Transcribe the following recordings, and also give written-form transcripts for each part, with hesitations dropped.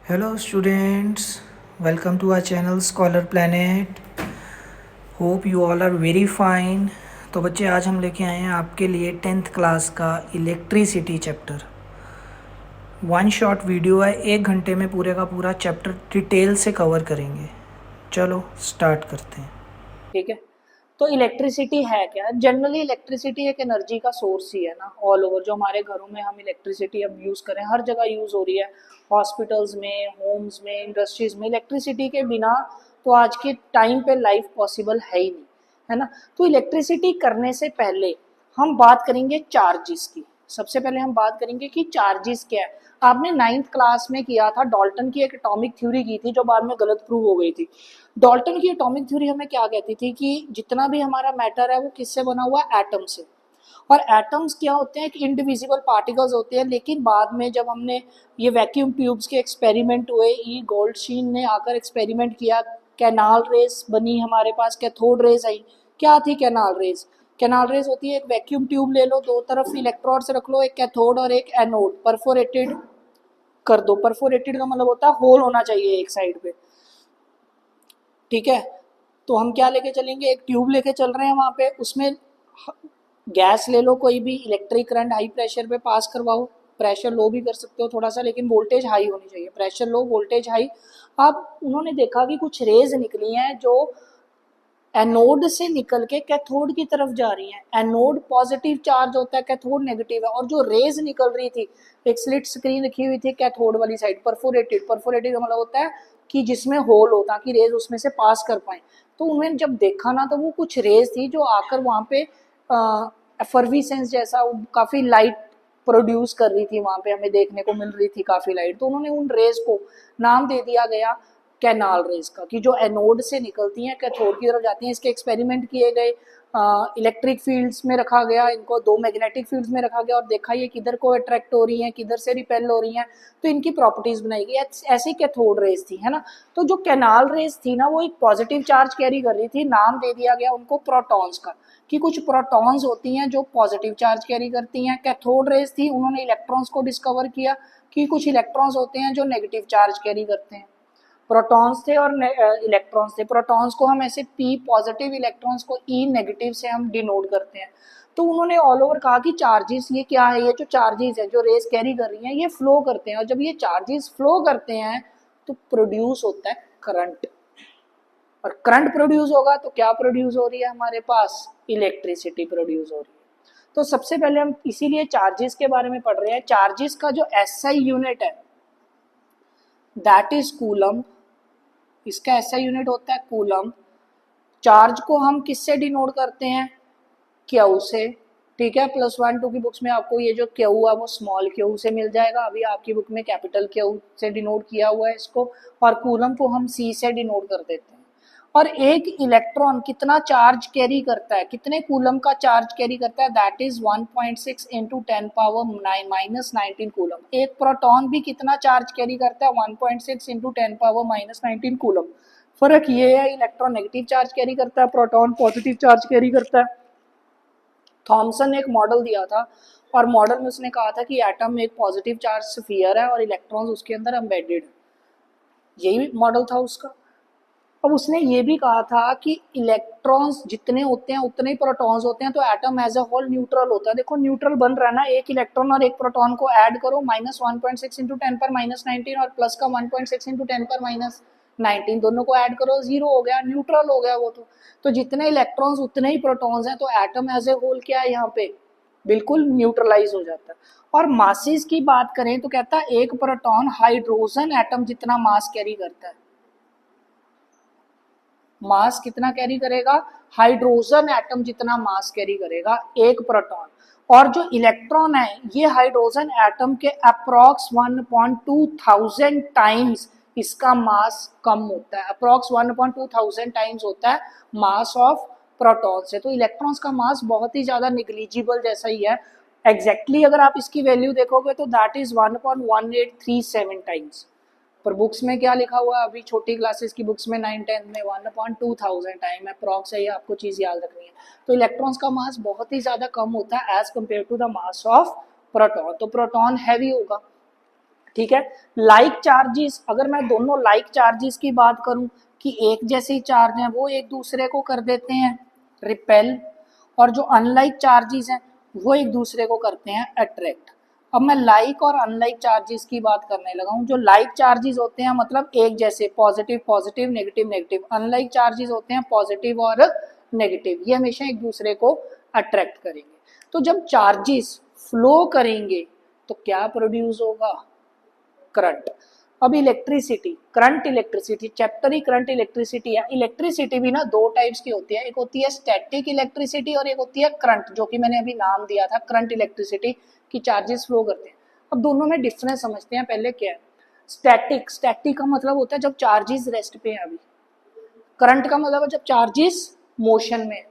Hello students, welcome to our channel Scholar Planet. Hope you all are very fine. तो बच्चे आज हम लेके आए हैं आपके लिए 10th क्लास का electricity chapter. One shot video है, 1 घंटे में पूरे का पूरा चैप्टर डिटेल से कवर करेंगे। चलो स्टार्ट करते हैं। ठीक है। तो इलेक्ट्रिसिटी है क्या? जनरली इलेक्ट्रिसिटी एक एनर्जी का सोर्स ही है ना, ऑल ओवर जो हमारे घरों में हम इलेक्ट्रिसिटी अब यूज करें, हर जगह यूज हो रही है, हॉस्पिटल्स में, होम्स में, इंडस्ट्रीज में। इलेक्ट्रिसिटी के बिना तो आज के टाइम पे लाइफ पॉसिबल है ही नहीं, है ना। तो इलेक्ट्रिसिटी करने से पहले हम बात करेंगे चार्जेस की। सबसे पहले हम बात करेंगे कि चार्जेस क्या है। आपने 9th क्लास में किया था, डॉल्टन की एक एटॉमिक थ्योरी की थी जो बाद में गलत प्रूव हो गई थी। डॉल्टन की एटॉमिक थ्योरी हमें क्या कहती थी कि जितना भी हमारा मैटर है वो किससे बना हुआ है? एटम से। और एटम्स क्या होते हैं? कि इंडिविजिबल पार्टिकल्स होते हैं। लेकिन बाद में जब हमने ये वैक्यूम ट्यूब्स के एक्सपेरिमेंट हुए, ई गोल्डस्टीन ने आकर एक्सपेरिमेंट किया, कैनाल रेस बनी हमारे पास, कैथोड रेस आई। क्या थी कैनाल रेस? कैनाल रेस होती है एक वैक्यूम ट्यूब ले लो, दो तरफ इलेक्ट्रोड्स रख लो, एक कैथोड और एक एनोड, परफोरेटेड कर दो। परफोरेटेड का मतलब होता है होल होना चाहिए एक साइड पे, ठीक है। तो हम क्या लेके चलेंगे? एक ट्यूब लेके चल रहे हैं, वहां पे उसमें गैस ले लो कोई भी, इलेक्ट्रिक करंट हाई प्रेशर पे पास करवाओ। प्रेशर लो भी कर सकते हो थोड़ा सा, लेकिन वोल्टेज हाई होनी चाहिए। Pressure low, voltage high. अब उन्होंने देखा कि कुछ रेज निकली हैं जो एनोड से निकल के कैथोड की तरफ जा रही है। एनोड पॉजिटिव चार्ज होता है, कैथोड नेगेटिव है। और जो रेज निकल रही थी, एक स्लिट स्क्रीन रखी हुई थी कैथोड वाली साइड, परफोरेटेड। परफोरेटेड का मतलब होता है कि जिसमें होल हो ताकि रेज उसमें से पास कर पाए। तो उन्होंने जब देखा ना, तो वो कुछ रेज थी जो आकर वहां पे एफर्विसेंस जैसा काफी लाइट प्रोड्यूस कर रही थी, वहां पे हमें देखने को मिल रही थी काफी लाइट। तो उन्होंने उन रेज को नाम दे दिया गया कैनाल रेज का, कि जो एनोड से निकलती हैं कैथोड की तरफ जाती हैं। इसके एक्सपेरिमेंट किए गए, इलेक्ट्रिक फील्ड्स में रखा गया इनको, दो मैग्नेटिक फील्ड्स में रखा गया और देखा ये किधर को अट्रैक्ट हो रही हैं, किधर से रिपेल हो रही हैं। तो इनकी प्रॉपर्टीज बनाई गई। ऐसी कैथोड रेज थी, है ना। तो जो कैनाल रेज थी ना, वो एक पॉजिटिव चार्ज कैरी कर रही थी। नाम दे दिया गया उनको प्रोटॉन्स का, कि कुछ प्रोटॉन्स होती हैं जो पॉजिटिव चार्ज कैरी करती हैं। कैथोड रेज थी, उन्होंने इलेक्ट्रॉन्स को डिस्कवर किया कि कुछ इलेक्ट्रॉन्स होते हैं जो नेगेटिव चार्ज कैरी करते हैं। प्रोटॉन्स थे और इलेक्ट्रॉन्स थे। प्रोटॉन्स को हम ऐसे पी पॉजिटिव, इलेक्ट्रॉन्स को ई नेगेटिव से हम डिनोट करते हैं। तो उन्होंने ऑल ओवर कहा कि चार्जेस ये क्या है? ये जो चार्जेस है जो रेस कैरी कर रही हैं, ये फ्लो करते हैं। और जब ये चार्जेस फ्लो करते हैं तो प्रोड्यूस होता है करंट। और करंट प्रोड्यूस होगा तो क्या प्रोड्यूस हो रही है हमारे पास? इलेक्ट्रिसिटी प्रोड्यूस हो रही है। तो सबसे पहले हम इसीलिए चार्जेस के बारे में पढ़ रहे हैं। चार्जेस का जो एसआई यूनिट है दैट इज कूलम। इसका ऐसा यूनिट होता है कूलम। चार्ज को हम किससे डिनोट करते हैं? क्यू से, ठीक है। +1 2 की बुक्स में आपको ये जो क्यू है वो स्मॉल क्यू से मिल जाएगा। अभी आपकी बुक में कैपिटल क्यू से डिनोट किया हुआ है इसको। और कूलम को हम सी से डिनोट कर देते हैं। और एक इलेक्ट्रॉन कितना चार्ज कैरी करता है? कितने कूलम का चार्ज कैरी करता है? That is 1.6 into 10⁻⁻19 coulomb. एक प्रोटॉन भी कितना चार्ज कैरी करता है? 1.6 इंटू 10⁻⁻19 कूलम। फर्क ये है, इलेक्ट्रॉन नेगेटिव चार्ज कैरी करता है, प्रोटॉन पॉजिटिव चार्ज कैरी करता है। थॉमसन ने एक मॉडल दिया था, और मॉडल में उसने कहा था कि एटम एक पॉजिटिव चार्ज स्फीयर है और इलेक्ट्रॉन्स उसके अंदर एम्बेडेड है। यही मॉडल था उसका। अब उसने ये भी कहा था कि इलेक्ट्रॉन्स जितने होते हैं उतने ही प्रोटॉन्स होते हैं, तो atom as a whole neutral होता है। देखो न्यूट्रल बन रहा है ना, एक इलेक्ट्रॉन और एक प्रोटॉन को ऐड करो, -1.6 इंटू 10⁻⁻19 और प्लस का 1.6 इंटू 10⁻⁻19, दोनों को ऐड करो, जीरो हो गया, न्यूट्रल हो गया वो। तो जितने इलेक्ट्रॉन्स उतने ही प्रोटॉन्स हैं, तो एटम एज ए होल क्या है यहाँ पे? बिल्कुल न्यूट्रलाइज हो जाता है। और मासेस की बात करें तो कहता है एक प्रोटॉन हाइड्रोजन एटम जितना मास कैरी करता है। मास कितना कैरी करेगा? हाइड्रोजन एटम जितना मास कैरी करेगा एक प्रोटॉन। और जो इलेक्ट्रॉन है, ये हाइड्रोजन एटम के अप्रॉक्स 1/2000 टाइम्स इसका मास कम होता है। अप्रॉक्स 1/2000 टाइम्स होता है मास ऑफ प्रोटॉन से। तो इलेक्ट्रॉन्स का मास बहुत ही ज्यादा निग्लिजिबल जैसा ही है। एग्जैक्टली अगर आप इसकी वैल्यू देखोगे तो दैट इज 1.1837 टाइम्स। पर बुक्स में क्या लिखा हुआ है? अभी छोटी क्लासेस की बुक्स में 9 10 में 1/2000 टाइम अप्रॉक्स है। ये आपको चीज याद रखनी है। तो इलेक्ट्रॉन्स का मास बहुत ही ज्यादा कम होता है as compared to the mass of proton. तो प्रोटॉन हैवी होगा। ठीक है। लाइक चार्जेस, अगर मैं दोनों लाइक चार्जेस की बात करूं कि एक जैसे चार्ज हैं वो एक दूसरे को कर देते हैं रिपेल, और जो अनलाइक चार्जेस हैं वो एक दूसरे को करते हैं अट्रैक्ट। अब मैं लाइक और अनलाइक चार्जेस की बात करने लगा हूं। जो लाइक चार्जेस होते हैं मतलब एक जैसे, positive positive negative negative. Unlike charges होते हैं पॉजिटिव और नेगेटिव, ये हमेशा एक दूसरे को अट्रैक्ट करेंगे। तो जब चार्जेस फ्लो करेंगे तो क्या प्रोड्यूस होगा? करंट। अब इलेक्ट्रिसिटी, करंट इलेक्ट्रिसिटी, चैप्टर ही करंट इलेक्ट्रिसिटी है। इलेक्ट्रिसिटी भी ना दो टाइप्स की होती है, एक होती है स्टैटिक इलेक्ट्रिसिटी और एक होती है करंट, जो कि मैंने अभी नाम दिया था करंट इलेक्ट्रिसिटी, की चार्जेस फ्लो करते हैं। अब दोनों में डिफरेंस समझते हैं। पहले क्या है स्टैटिक? स्टैटिक का मतलब होता है जब चार्जेस रेस्ट पे है अभी। करंट का मतलब है जब चार्जेस मोशन में।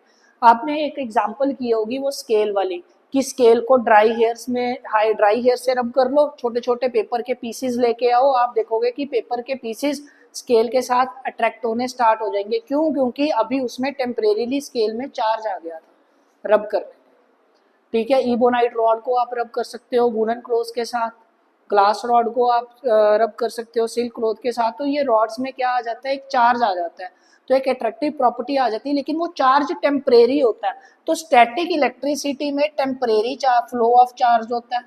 आपने एक एग्जांपल की होगी वो स्केल वाली, कि स्केल को ड्राई हेयर्स में, हाई ड्राई हेयर से रब कर लो, छोटे छोटे पेपर के पीसेस लेके आओ, आप देखोगे कि पेपर के पीसेस स्केल के साथ अट्रैक्ट होने स्टार्ट हो जाएंगे। क्यों? क्योंकि अभी उसमें टेम्परेरीली स्केल में चार्ज आ गया था रब करने। ठीक है, इबोनाइट रॉड को आप रब कर सकते हो वुलन क्लोथ के साथ, ग्लास रॉड को आप रब कर सकते हो सिल्क क्लोथ के साथ। तो ये रॉड्स में क्या आ जाता है, एक चार्ज आ जाता है, तो एक अट्रैक्टिव प्रॉपर्टी आ जाती है, लेकिन वो चार्ज टेम्परेरी होता है। तो स्टैटिक इलेक्ट्रिसिटी में टेम्परेरी फ्लो ऑफ चार्ज होता है,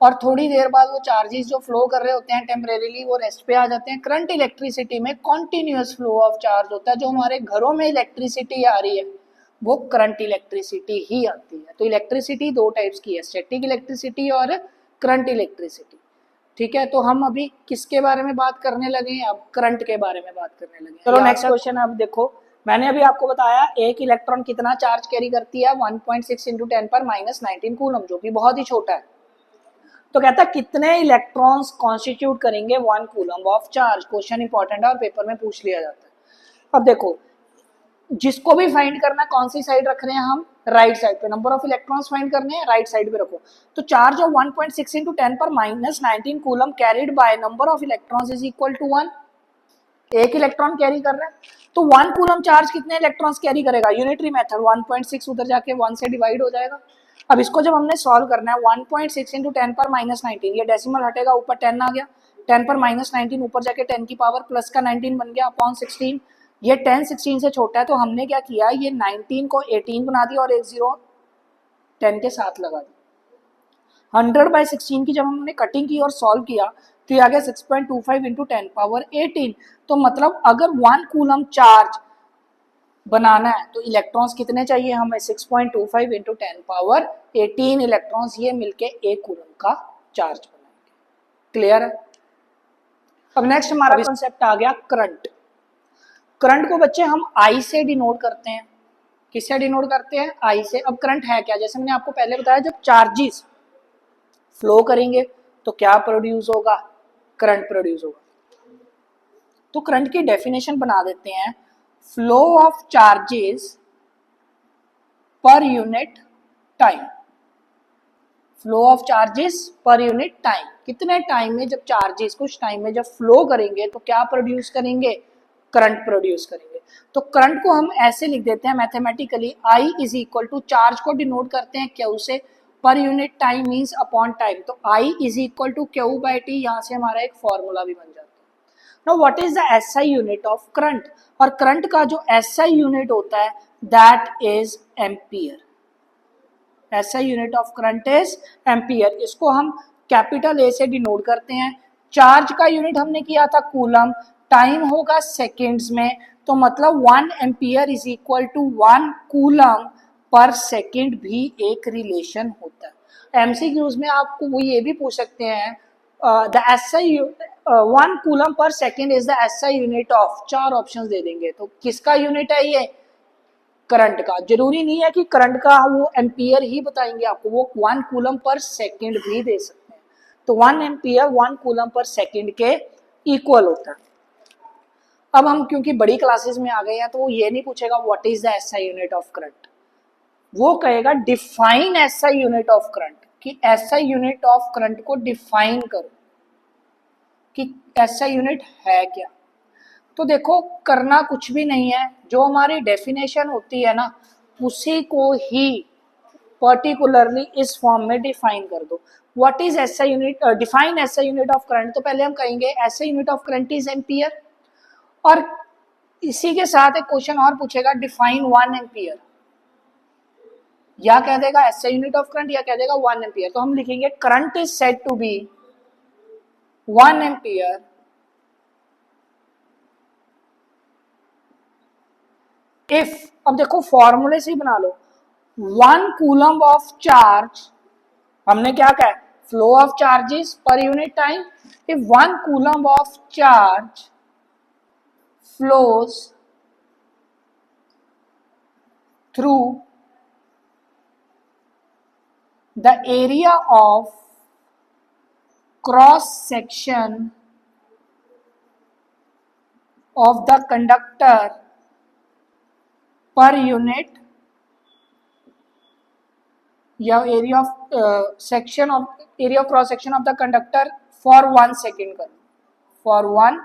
और थोड़ी देर बाद वो चार्जेस जो फ्लो कर रहे होते हैं टेम्परेरीली वो रेस्ट पे आ जाते हैं। करंट इलेक्ट्रिसिटी में कॉन्टिन्यूस फ्लो ऑफ चार्ज होता है। जो हमारे घरों में इलेक्ट्रिसिटी आ रही है वो करंट इलेक्ट्रिसिटी ही आती है। तो इलेक्ट्रिसिटी दो टाइप्स की है, स्टैटिक इलेक्ट्रिसिटी और करंट इलेक्ट्रिसिटी। ठीक है, तो हम अभी किसके बारे में बात करने लगे हैं? अब करंट के बारे में बात करने लगे। चलो नेक्स्ट क्वेश्चन। अब देखो, मैंने अभी आपको बताया एक इलेक्ट्रॉन कितना चार्ज कैरी करती है, 1.6 इंटू 10 पर -19 कूलम, जो कि बहुत ही छोटा है। तो कहता है कितने इलेक्ट्रॉन्स कॉन्स्टिट्यूट करेंगे 1 coulomb of charge. Question important है और पेपर में पूछ लिया जाता है। अब देखो, जिसको भी फाइंड करना है कौन सी साइड रख रहे हैं हम, राइट साइड पे। नंबर ऑफ इलेक्ट्रॉन्स फाइंड करने हैं, राइट साइड पे रखो। तो चार्ज ऑफ 1.6 इंटू 10 पर -19 coulomb carried by number of electrons is equal to 1। एक इलेक्ट्रॉन कैरी कर रहे हैं, तो 1 कूलम चार्ज कितने इलेक्ट्रॉन्स कैरी करेगा? यूनिटरी मेथड, 1.6 उधर जाके 1 से डिवाइड हो जाएगा। अब इसको जब हमने सॉल्व करना है, 1.6 इंटू 10 पर -19, ये डेसिमल हटेगा, ऊपर 10 आ गया, 10 पर -19 ऊपर जाके 10 की पावर प्लस का 19 बन गया अपॉन 16। ये 10 16 से छोटा है, तो हमने क्या किया, ये 19 को 18 बना दिया और एक जीरो 10 के साथ लगा दिया। 100/16 की जब हमने कटिंग की और सॉल्व किया तो ये आ गया 6.25 इंटू 10 पावर 18। तो मतलब अगर 1 कूलम चार्ज बनाना है तो इलेक्ट्रॉन्स कितने चाहिए हमें? 6.25 इंटू 10 पावर 18 इलेक्ट्रॉन्स, ये मिलके 1 कूलम का चार्ज बनाएंगे। क्लियर है? अब नेक्स्ट हमारा कॉन्सेप्ट आ गया करंट। करंट को बच्चे हम आई से डिनोट करते हैं। किससे डिनोट करते हैं? आई से। अब करंट है क्या? जैसे मैंने आपको पहले बताया, जब चार्जेस फ्लो करेंगे तो क्या प्रोड्यूस होगा? करंट प्रोड्यूस होगा। तो करंट की डेफिनेशन बना देते हैं, फ्लो ऑफ चार्जेस पर unit time. Flow of charges पर यूनिट टाइम, कितने टाइम में जब चार्जेस कुछ टाइम में जब फ्लो करेंगे तो क्या प्रोड्यूस करेंगे? करंट प्रोड्यूस करेंगे। तो करंट को हम ऐसे लिख देते हैं mathematically, I is equal to, charge को डिनोट करते हैं क्यू से, per unit time means upon time. तो I is equal to Q by T, यहाँ से हमारा एक फॉर्मूला भी बन जाता है। Now what is the SI unit of current? और करंट का जो एसआई यूनिट होता है that is ampere. SI unit of current is ampere. इसको हम कैपिटल ए से डिनोट करते हैं। चार्ज का यूनिट हमने किया था कूलम, टाइम होगा सेकेंड्स में, तो मतलब 1 ampere is equal to 1 coulomb per second भी एक रिलेशन होता है। एमसीक्यूज में आपको वो ये भी पूछ सकते हैं, the SI 1 coulomb per second is the SI unit of, 4 options दे देंगे। तो किसका यूनिट है ये? करंट का। जरूरी नहीं है कि करंट का वो एम्पियर ही बताएंगे आपको, वो 1 कूलम पर सेकेंड भी दे सकते हैं। तो 1 एम्पियर 1 कूलम पर सेकेंड के इक्वल होता है। अब हम क्योंकि बड़ी क्लासेस में आ गए हैं तो वो ये नहीं पूछेगा what is the SI unit of current, वो कहेगा define SI unit of current, कि एसआई यूनिट ऑफ करंट को डिफाइन करो कि एसआई यूनिट है क्या। तो देखो, करना कुछ भी नहीं है, जो हमारी डेफिनेशन होती है ना उसी को ही पर्टिकुलरली इस फॉर्म में डिफाइन कर दो। What is SI unit, define SI unit of current. तो पहले हम कहेंगे SI unit of current is ampere, और इसी के साथ एक क्वेश्चन और पूछेगा डिफाइन 1 एम्पियर, या कह देगा एसआई यूनिट ऑफ करंट या कह देगा 1 एम्पियर। तो हम लिखेंगे current is said to be 1 ampere if, अब देखो फॉर्मूले से ही बना लो, 1 कूलम ऑफ चार्ज, हमने क्या कहा, फ्लो ऑफ चार्जेस पर unit time. If 1 coulomb of charge flows through the area of cross section of the conductor per unit, या area of section of area of cross section of the conductor for 1 second करो, for 1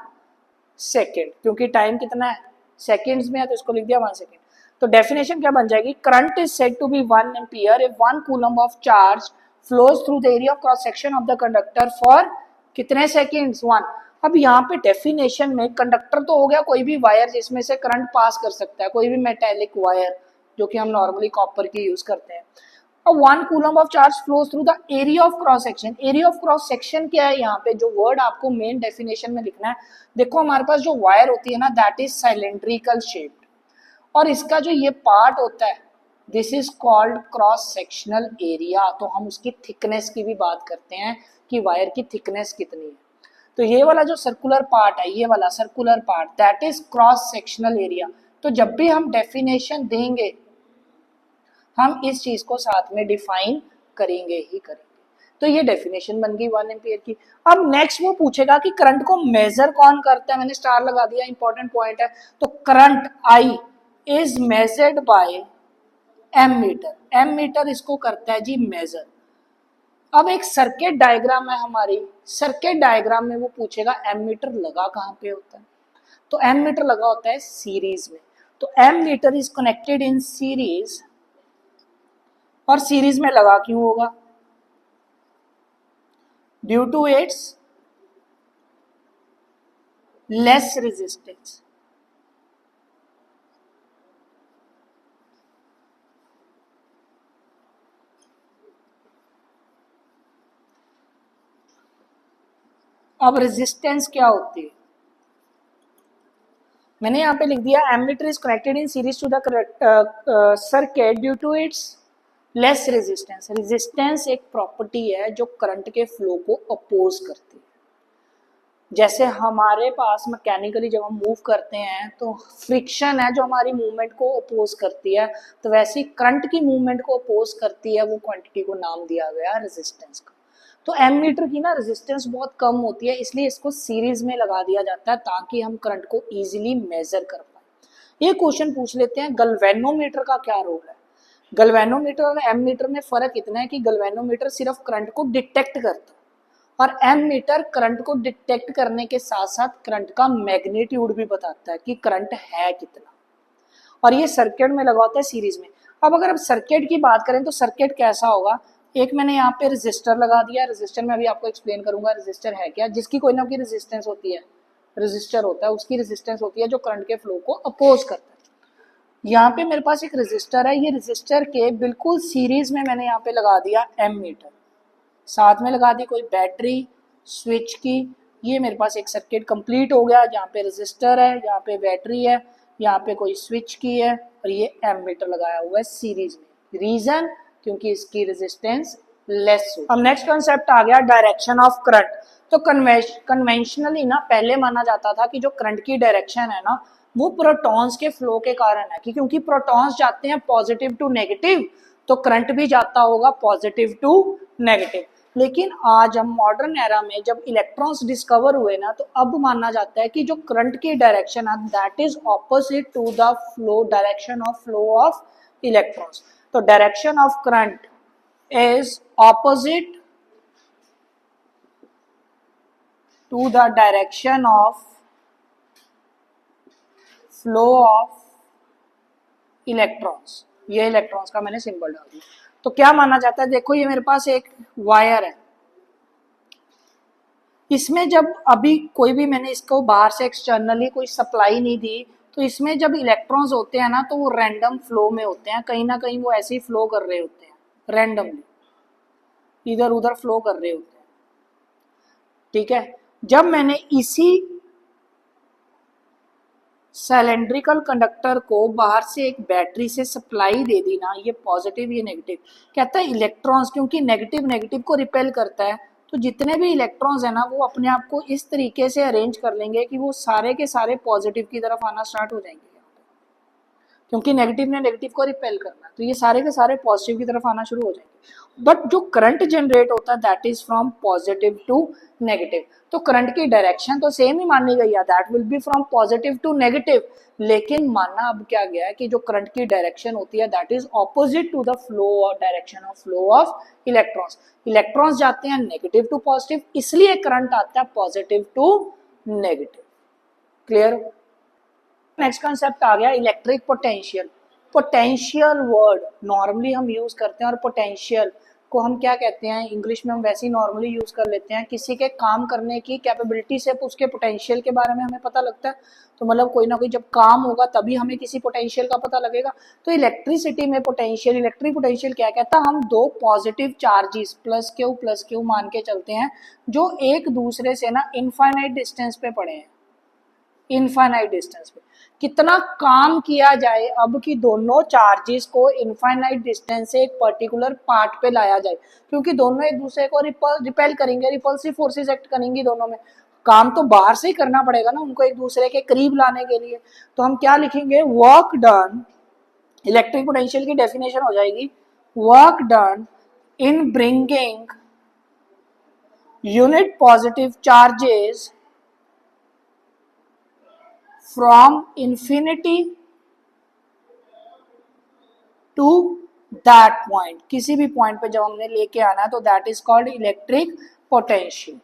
second, क्योंकि time कितना है seconds में है तो इसको लिख दिया 1 सेकेंड। तो डेफिनेशन क्या बन जाएगी, current is said to be 1 ampere if 1 coulomb of charge flows through the area of cross section of the conductor for कितने सेकेंड्स, 1। अब यहाँ पे डेफिनेशन में कंडक्टर तो हो गया कोई भी वायर जिसमें से करंट पास कर सकता है, कोई भी मेटेलिक वायर जो कि हम नॉर्मली कॉपर की यूज करते हैं। अब 1 coulomb of charge flows through the area of cross section. Area of cross section क्या है, यहाँ पे जो वर्ड आपको मेन डेफिनेशन में लिखना है, देखो हमारे पास जो वायर होती है ना, दैट इज सिलेंड्रिकल शेप्ड, और इसका जो ये पार्ट होता है this is called cross sectional area. तो हम उसकी थिकनेस की भी बात करते हैं कि वायर की थिकनेस कितनी है। तो ये वाला जो सर्कुलर पार्ट है, ये वाला circular part, that is cross sectional area. तो जब भी हम डेफिनेशन देंगे हम इस चीज को साथ में डिफाइन करेंगे ही करेंगे। तो ये डेफिनेशन बन गई 1 एम्पियर की। अब नेक्स्ट वो पूछेगा कि करंट को मेजर कौन करता है, मैंने स्टार लगा दिया, इंपॉर्टेंट पॉइंट है। तो current I is measured by ammeter. Ammeter इसको करता है जी मेजर। अब एक सर्किट डायग्राम है हमारी, सर्किट डायग्राम में वो पूछेगा एमीटर लगा कहाँ पे होता है। तो एमीटर लगा होता है सीरीज में। तो ammeter is connected in series, और सीरीज में लगा क्यों होगा, due to its less resistance. अब रेजिस्टेंस क्या होती है, मैंने यहाँ पे लिख दिया ammeter is connected in series to the circuit due to its less resistance. Resistance एक प्रॉपर्टी है जो करंट के फ्लो को अपोज करती है। जैसे हमारे पास मैकेनिकली जब हम मूव करते हैं तो फ्रिक्शन है जो हमारी मूवमेंट को अपोज करती है, तो वैसे ही करंट की मूवमेंट को अपोज करती है वो क्वांटिटी को नाम दिया गया रेजिस्टेंस का। तो एमीटर की ना रेजिस्टेंस बहुत कम होती है, इसलिए इसको सीरीज में लगा दिया जाता है ताकि हम करंट को इजीली मेजर कर पाए। ये क्वेश्चन पूछ लेते हैं गैल्वेनोमीटर का क्या रोल है। गैल्वेनोमीटर और एमीटर में फर्क इतना है कि गैल्वेनोमीटर सिर्फ करंट को डिटेक्ट करता है और एमीटर करंट को डिटेक्ट करने के साथ साथ करंट का मैग्नीट्यूड भी बताता है कि करंट है कितना, और ये सर्किट में लगा होता है सीरीज में। अब अगर अब सर्किट की बात करें तो सर्किट कैसा होगा, एक मैंने यहाँ पे रेजिस्टर लगा दिया, रेजिस्टर में अभी आपको एक्सप्लेन करूंगा रेजिस्टर है क्या, जिसकी कोई ना कोई रेजिस्टेंस होती है, रेजिस्टर होता है उसकी रेजिस्टेंस होती है जो करंट के फ्लो को अपोज करता है। यहाँ पे मेरे पास एक रेजिस्टर है, ये रेजिस्टर के बिल्कुल सीरीज में मैंने यहाँ पे लगा दिया एमीटर, साथ में लगा दी कोई बैटरी स्विच की। ये मेरे पास एक सर्किट कंप्लीट हो गया, जहाँ पे रेजिस्टर है, यहाँ पे बैटरी है, यहाँ पे कोई स्विच की है और ये एमीटर लगाया हुआ है सीरीज में। रीजन क्योंकि इसकी रेजिस्टेंस लेस हो। अब नेक्स्ट कॉन्सेप्ट आ गया डायरेक्शन ऑफ करंट। तो कन्वेंशनली ना पहले माना जाता था कि जो करंट की डायरेक्शन है ना वो प्रोटॉन्स के फ्लो के कारण है, कि क्योंकि प्रोटॉन्स जाते हैं पॉजिटिव टू नेगेटिव तो करंट भी जाता होगा पॉजिटिव टू नेगेटिव। लेकिन आज हम मॉडर्न एरा में जब इलेक्ट्रॉन्स डिस्कवर हुए ना तो अब माना जाता है कि जो करंट की डायरेक्शन है that is opposite to the flow direction of flow of electrons. तो direction of current is opposite to the direction of flow of electrons. ये इलेक्ट्रॉन्स का मैंने सिंबल डाल दिया। तो क्या माना जाता है, देखो ये मेरे पास एक वायर है, इसमें जब अभी कोई भी मैंने इसको बाहर से एक्सटर्नली कोई सप्लाई नहीं दी, तो इसमें जब इलेक्ट्रॉन्स होते हैं ना तो वो रैंडम फ्लो में होते हैं, कहीं ना कहीं वो ऐसे ही फ्लो कर रहे होते हैं, रैंडमली इधर उधर फ्लो कर रहे होते हैं। ठीक है, जब मैंने इसी सिलेंड्रिकल कंडक्टर को बाहर से एक बैटरी से सप्लाई दे दी ना, ये पॉजिटिव ये नेगेटिव, कहता है इलेक्ट्रॉन्स क्योंकि नेगेटिव नेगेटिव को रिपेल करता है, तो जितने भी इलेक्ट्रॉन्स है ना वो अपने आप को इस तरीके से अरेंज कर लेंगे कि वो सारे के सारे पॉजिटिव की तरफ आना स्टार्ट हो जाएंगे, क्योंकि नेगेटिव ने नेगेटिव को रिपेल करना, तो ये सारे के सारे पॉजिटिव की तरफ आना शुरू हो जाएंगे। बट जो करंट जनरेट होता है that is from positive to negative, तो करंट की डायरेक्शन तो सेम ही मानी गई है, that will be from positive to negative, लेकिन मानना अब क्या गया है कि जो करंट की डायरेक्शन होती है that is opposite to the flow और direction of flow of electrons. Electrons जाते हैं नेगेटिव टू पॉजिटिव, इसलिए करंट आता है positive to negative. Clear? Next concept आ गया electric potential. Potential word normally हम यूज करते हैं, और पोटेंशियल को हम क्या कहते हैं इंग्लिश में, हम वैसे ही नॉर्मली यूज कर लेते हैं, किसी के काम करने की कैपेबिलिटी से उसके पोटेंशियल के बारे में हमें पता लगता है, तो मतलब कोई ना कोई जब काम होगा तभी हमें किसी पोटेंशियल का पता लगेगा। तो इलेक्ट्रिसिटी में पोटेंशियल, इलेक्ट्रिक पोटेंशियल क्या कहता है, हम दो पॉजिटिव चार्जेस प्लस क्यू मान के चलते हैं, जो एक दूसरे से ना इनफाइनाइट डिस्टेंस पे पड़े हैं, इनफाइनाइट डिस्टेंस पे कितना काम किया जाए अब कि दोनों चार्जेस को इनफाइनाइट डिस्टेंस से एक पर्टिकुलर पार्ट पे लाया जाए, क्योंकि दोनों एक दूसरे को रिपेल करेंगे, रिपल्सिव फोर्सेस एक्ट करेंगी दोनों में, काम तो बाहर से ही करना पड़ेगा ना उनको एक दूसरे के करीब लाने के लिए। तो हम क्या लिखेंगे, वर्क डन, इलेक्ट्रिक पोटेंशियल की डेफिनेशन हो जाएगी work done in bringing unit positive charges from infinity to that point, किसी भी पॉइंट पे जब हमने लेके आना है तो that is called electric potential.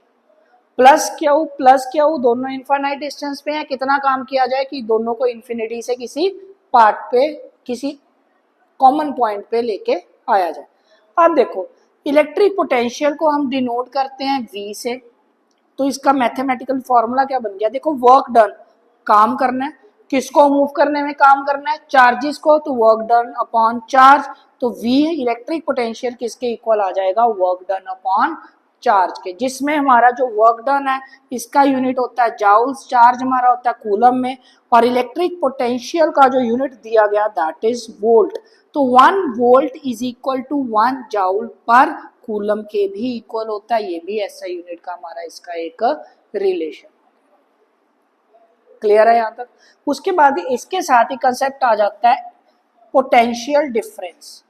Plus Q दोनों इनफाइनाइट डिस्टेंस पे हैं, कितना काम किया जाए कि दोनों को इन्फिनिटी से किसी पार्ट पे किसी कॉमन पॉइंट पे लेके आया जाए। अब देखो इलेक्ट्रिक पोटेंशियल को हम डिनोट करते हैं V से, तो इसका मैथमेटिकल फॉर्मूला क्या बन गया, देखो वर्क डन, काम करना है, किसको मूव करने में काम करना है, चार्जेस को, तो वर्क डन अपॉन चार्ज, तो V इलेक्ट्रिक पोटेंशियल किसके इक्वल आ जाएगा, वर्क डन अपॉन चार्ज के, जिसमें हमारा जो वर्क डन है इसका यूनिट होता है जाउल्स, चार्ज हमारा होता है कूलम में, और इलेक्ट्रिक पोटेंशियल का जो यूनिट दिया गया दैट इज वोल्ट, तो 1 volt is equal to 1 joule per coulomb के भी इक्वल होता है, ये भी ऐसा यूनिट का हमारा इसका एक रिलेशन। क्लियर है यहाँ तक? उसके बाद इसके साथ ही कंसेप्ट आ जाता है पोटेंशियल डिफरेंस,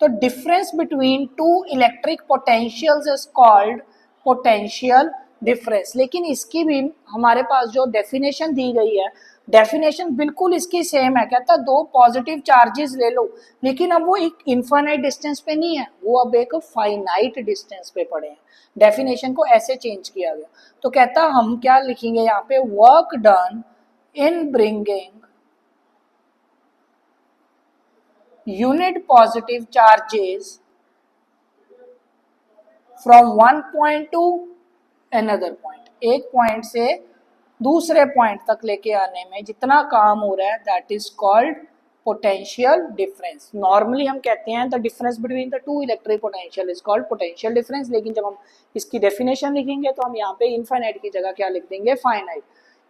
तो difference between two electric potentials is called potential difference. लेकिन इसकी भी हमारे पास जो डेफिनेशन दी गई है, डेफिनेशन बिल्कुल इसकी सेम है, कहता है दो पॉजिटिव चार्जेस ले लो, लेकिन अब वो एक इनफाइनाइट डिस्टेंस पे नहीं है, वो अब एक फाइनाइट डिस्टेंस पे पड़े हैं, डेफिनेशन को ऐसे चेंज किया गया। तो कहता हम क्या लिखेंगे यहाँ पे, work done in bringing unit positive charges from one point to another point, एक पॉइंट से दूसरे पॉइंट तक लेके आने में जितना काम हो रहा है that is called potential difference. Normally हम कहते हैं the difference between the two electric potential is called potential difference, लेकिन जब हम इसकी डेफिनेशन लिखेंगे तो हम यहाँ पे इनफाइनाइट की जगह क्या लिख देंगे, फाइनाइट।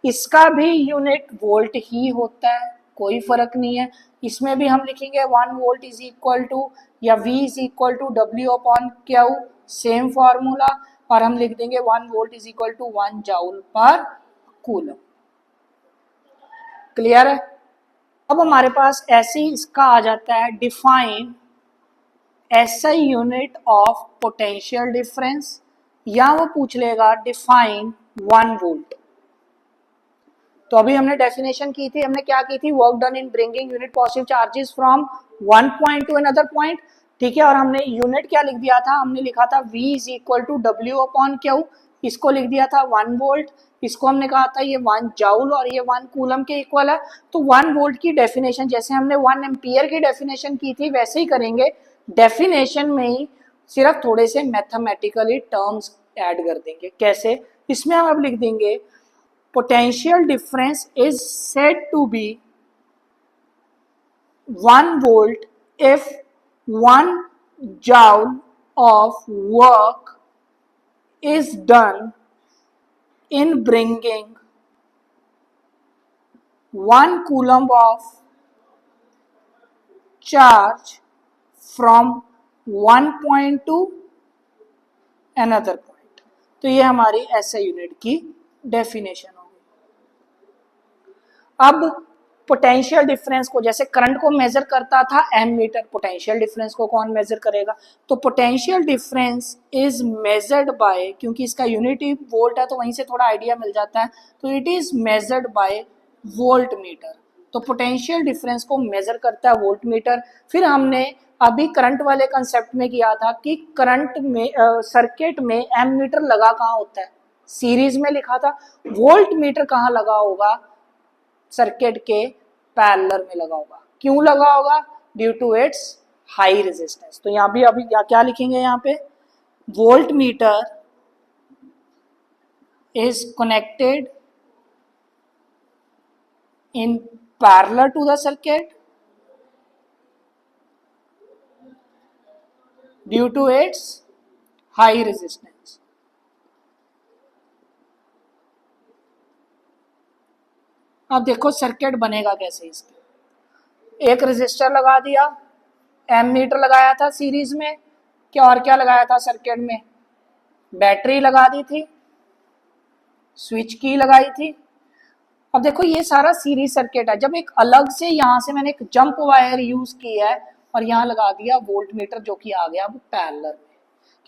इसका भी यूनिट वोल्ट ही होता है, कोई फर्क नहीं है, इसमें भी हम लिखेंगे 1 वोल्ट इज इक्वल टू या V is equal to W upon Q, same formula, और हम लिख देंगे 1 volt is equal to 1 joule per coulomb. Clear है? अब हमारे पास ऐसे ही इसका आ जाता है define SI unit of potential difference, या वो पूछ लेगा डिफाइन 1 वोल्ट। तो अभी हमने डेफिनेशन की थी, हमने क्या की थी, work done in bringing unit positive charges from one point two another point, ठीक है, और हमने यूनिट क्या लिख दिया था, हमने लिखा था V is equal to W upon Q, इसको लिख दिया था 1 वोल्ट, इसको हमने कहा था ये 1 जाउल और ये 1 कूलम के इक्वल है। तो 1 वोल्ट की डेफिनेशन जैसे हमने 1 एम्पियर की डेफिनेशन की थी वैसे ही करेंगे, डेफिनेशन में ही सिर्फ थोड़े से मैथमेटिकली टर्म्स ऐड कर देंगे। कैसे? इसमें हम अब लिख देंगे potential difference is said to be 1 volt if 1 joule of work is done in bringing 1 coulomb of charge from one point to another point। तो ये हमारी SI यूनिट की डेफिनेशन होगी। अब पोटेंशियल डिफरेंस को, जैसे करंट को मेजर करता था एमीटर, पोटेंशियल डिफरेंस को कौन मेजर करेगा? तो potential difference is measured bye, क्योंकि इसका यूनिटी वोल्ट है तो वहीं से थोड़ा आइडिया मिल जाता है, तो it is measured bye volt meter. तो पोटेंशियल डिफरेंस को मेजर करता है वोल्ट मीटर। फिर हमने अभी करंट वाले कंसेप्ट में किया था कि करंट में सर्किट में एमीटर लगा कहाँ होता है? सीरीज में लिखा था। वोल्ट मीटर कहाँ लगा होगा? सर्किट के पैरेलल में लगा होगा। क्यों लगा होगा? Due to its high resistance. तो यहाँ भी अभी क्या लिखेंगे? यहाँ पे voltmeter is connected in parallel to the circuit due to its high resistance. अब देखो सर्किट बनेगा कैसे इसके। एक रेजिस्टर लगा दिया, एमीटर लगाया था सीरीज में, क्या और क्या लगाया था सर्किट में? बैटरी लगा दी थी, स्विच की लगाई थी। अब देखो ये सारा सीरीज सर्किट है। जब एक अलग से यहाँ से मैंने एक जंप वायर यूज किया है और यहाँ लगा दिया वोल्ट मीटर, जो कि आ गया अब पैरेलल में,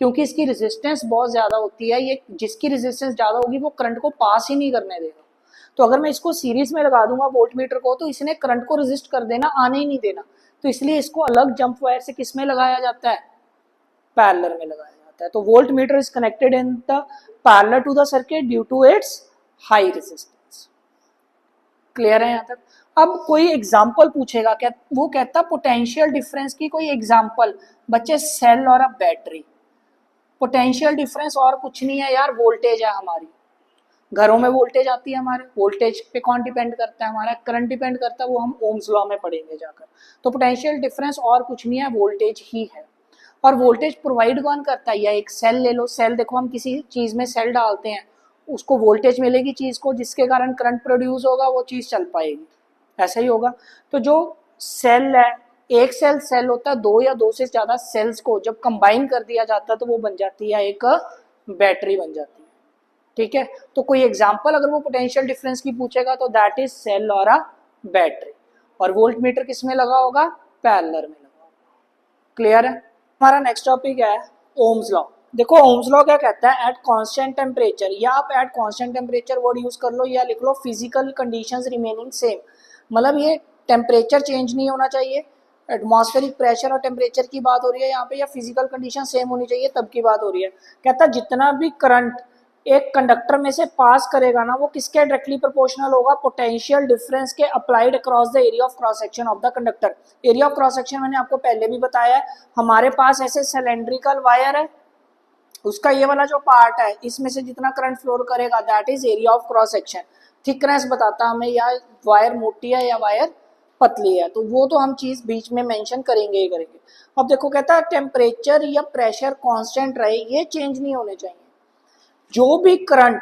क्योंकि इसकी रेजिस्टेंस बहुत ज्यादा होती है। ये जिसकी रेजिस्टेंस ज्यादा होगी वो करंट को पास ही नहीं करने देगा। तो अगर मैं इसको सीरीज में लगा दूंगा वोल्ट मीटर को, तो इसने करंट को रेजिस्ट कर देना, आने ही नहीं देना। तो इसलिए इसको अलग जंप वायर से किस में लगाया जाता है? पैरेलल में लगाया जाता है। तो voltmeter is connected in the parallel to the circuit due to its high resistance. Clear है यहाँ तक? अब कोई एग्जाम्पल पूछेगा क्या? वो कहता पोटेंशियल डिफरेंस की कोई एग्जाम्पल। बच्चे सेल और अब बैटरी, पोटेंशियल डिफरेंस और कुछ नहीं है यार, वोल्टेज है हमारी। घरों में वोल्टेज आती है हमारे, वोल्टेज पे कौन डिपेंड करता है? हमारा करंट डिपेंड करता है, वो हम ओम्स लॉ में पढ़ेंगे जाकर। तो पोटेंशियल डिफरेंस और कुछ नहीं है, वोल्टेज ही है। और वोल्टेज प्रोवाइड कौन करता है? या एक सेल ले लो, सेल देखो, हम किसी चीज में सेल डालते हैं, उसको वोल्टेज मिलेगी चीज को, जिसके कारण करंट प्रोड्यूस होगा, वो चीज चल पाएगी। ऐसा ही होगा। तो जो सेल है, एक सेल होता है, दो या दो से ज्यादा सेल्स को जब कंबाइन कर दिया जाता है तो वो बन जाती है एक बैटरी बन जाती है। ठीक है? तो कोई एग्जांपल अगर वो पोटेंशियल डिफरेंस की पूछेगा तो दैट इज सेल और अ बैटरी। और वोल्ट मीटर किस में लगा होगा? पैरेलल में लगा होगा। क्लियर है? हमारा नेक्स्ट टॉपिक है ओम्स लॉ। देखो ओम्स लॉ क्या कहता है? एट कांस्टेंट टेम्परेचर, या आप at constant temperature word use कर लो या लिख लो फिजिकल कंडीशंस रिमेनिंग सेम। मतलब ये टेम्परेचर चेंज नहीं होना चाहिए, एटमॉस्फेरिक प्रेशर और टेम्परेचर की बात हो रही है यहाँ पे, या फिजिकल कंडीशन सेम होनी चाहिए तब की बात हो रही है। कहता है जितना भी करंट एक कंडक्टर में से पास करेगा ना, वो किसके डायरेक्टली प्रोपोर्शनल होगा? पोटेंशियल डिफरेंस के applied across the area of cross section of the conductor. Area of cross section मैंने आपको पहले भी बताया है। हमारे पास ऐसे सिलेंड्रिकल वायर है, उसका ये वाला जो पार्ट है, इसमें से जितना करंट फ्लो करेगा that is area of cross section. Thickness बताता हमें या वायर मोटी है या वायर पतली है, तो वो तो हम चीज बीच में मेंशन करेंगे ही करेंगे। अब देखो कहता है टेम्परेचर या प्रेशर कांस्टेंट रहे, ये चेंज नहीं होने चाहिए। जो भी करंट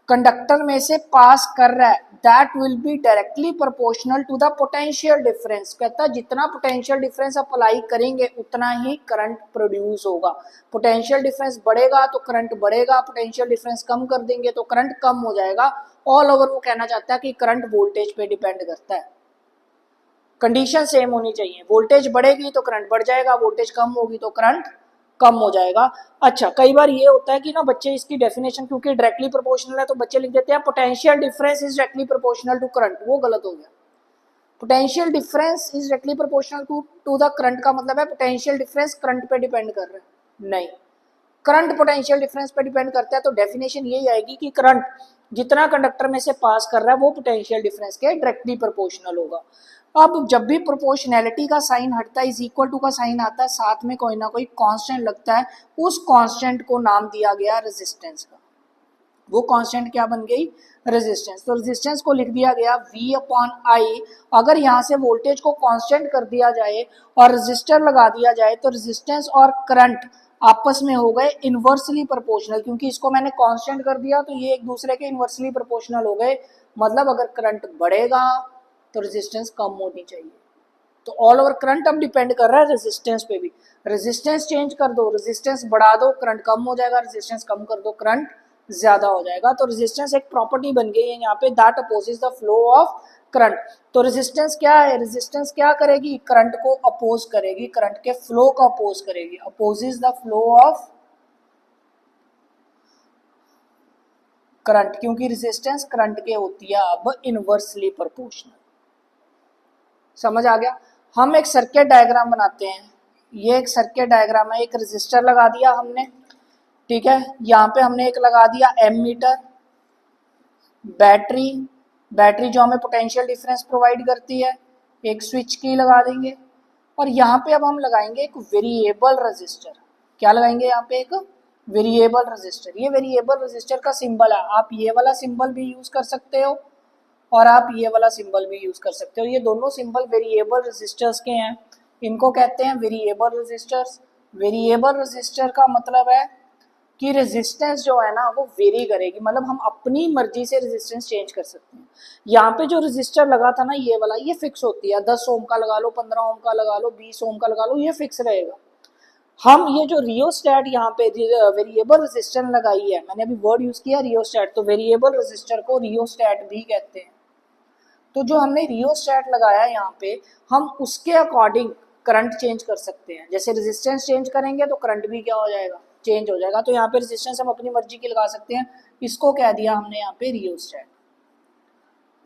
कंडक्टर में से पास कर रहा है that will be directly proportional to the potential difference. कहता है जितना पोटेंशियल डिफरेंस अप्लाई करेंगे उतना ही करंट प्रोड्यूस होगा। पोटेंशियल डिफरेंस बढ़ेगा तो करंट बढ़ेगा, पोटेंशियल डिफरेंस कम कर देंगे तो करंट कम हो जाएगा। ऑल ओवर वो कहना चाहता है कि करंट वोल्टेज पे डिपेंड करता है, कंडीशन सेम होनी चाहिए। वोल्टेज बढ़ेगी तो करंट बढ़ जाएगा, वोल्टेज कम होगी तो करंट कम हो जाएगा। अच्छा, कई बार ये होता है कि ना बच्चे इसकी डेफिनेशन क्योंकि डायरेक्टली प्रोपोर्शनल है तो बच्चे लिख देते हैं potential difference is directly proportional to current. वो गलत हो गया। Potential difference is directly proportional to the current का मतलब है पोटेंशियल डिफरेंस करंट पे डिपेंड कर रहा है, नहीं, करंट पोटेंशियल डिफरेंस पे डिपेंड करता है। तो डेफिनेशन यही आएगी कि करंट जितना कंडक्टर में से पास कर रहा है वो पोटेंशियल डिफरेंस के डायरेक्टली प्रोपोर्शनल होगा। अब जब भी प्रोपोर्शनैलिटी का साइन हटता है, इज इक्वल टू का साइन आता है, साथ में कोई ना कोई कांस्टेंट लगता है, उस कांस्टेंट को नाम दिया गया रेजिस्टेंस का। वो कांस्टेंट क्या बन गई? रेजिस्टेंस। तो रेजिस्टेंस को लिख दिया गया V अपॉन आई। अगर यहाँ से वोल्टेज को कांस्टेंट कर दिया जाए और रेजिस्टर लगा दिया जाए तो रेजिस्टेंस और करंट आपस में हो गए इनवर्सली प्रोपोर्शनल, क्योंकि इसको मैंने कांस्टेंट कर दिया तो ये एक दूसरे के इनवर्सली प्रोपोर्शनल हो गए। मतलब अगर करंट बढ़ेगा तो रेजिस्टेंस कम होनी चाहिए। तो ऑल ओवर करंट अब डिपेंड कर रहा है रेजिस्टेंस पे भी। रेजिस्टेंस चेंज कर दो, रेजिस्टेंस बढ़ा दो, करंट कम हो जाएगा, रेजिस्टेंस कम कर दो, करंट ज्यादा हो जाएगा। तो रेजिस्टेंस एक प्रॉपर्टी बन गई है यहाँ पे, that opposes the flow of current. तो रेजिस्टेंस क्या है? रेजिस्टेंस क्या करेगी? करंट को अपोज करेगी, करंट के फ्लो को अपोज करेगी, opposes the flow of current, क्योंकि रेजिस्टेंस करंट के होती है अब इनवर्सली प्रोपोर्शनल। समझ आ गया? हम एक सर्किट डायग्राम बनाते हैं। ये एक सर्किट डायग्राम है, एक रेजिस्टर लगा दिया हमने, ठीक है। यहाँ पे हमने एक लगा दिया एमीटर, बैटरी जो हमें पोटेंशियल डिफरेंस प्रोवाइड करती है, एक स्विच की लगा देंगे। और यहाँ पे अब हम लगाएंगे एक वेरिएबल रेजिस्टर। क्या लगाएंगे यहाँ पे? एक वेरिएबल रेजिस्टर। ये वेरिएबल रेजिस्टर का सिंबल है, आप ये वाला सिंबल भी यूज कर सकते हो और आप ये वाला सिंबल भी यूज कर सकते हो। ये दोनों सिंबल वेरिएबल रेजिस्टर्स के हैं, इनको कहते हैं वेरिएबल रेजिस्टर्स। वेरिएबल रेजिस्टर का मतलब है कि रेजिस्टेंस जो है ना वो वेरी करेगी, मतलब हम अपनी मर्जी से रेजिस्टेंस चेंज कर सकते हैं। यहाँ पे जो रेजिस्टर लगा था ना ये वाला, ये फिक्स होती है, 10 ओम का लगा लो, 15 ओम का लगा लो, 20 ओम का लगा लो, ये फिक्स रहेगा। हम ये जो रियोस्टैट यहाँ पे वेरिएबल रेजिस्टेंस लगाई है, मैंने अभी वर्ड यूज किया रियोस्टैट, तो वेरिएबल रेजिस्टर को रियोस्टैट भी कहते हैं। तो जो हमने रियोस्टैट लगाया यहाँ पे, हम उसके अकॉर्डिंग करंट चेंज कर सकते हैं। जैसे रेजिस्टेंस चेंज करेंगे तो करंट भी क्या हो जाएगा? चेंज हो जाएगा। तो यहाँ पे रेजिस्टेंस हम अपनी मर्जी की लगा सकते हैं, इसको कह दिया हमने यहाँ पे रियोस्टैट।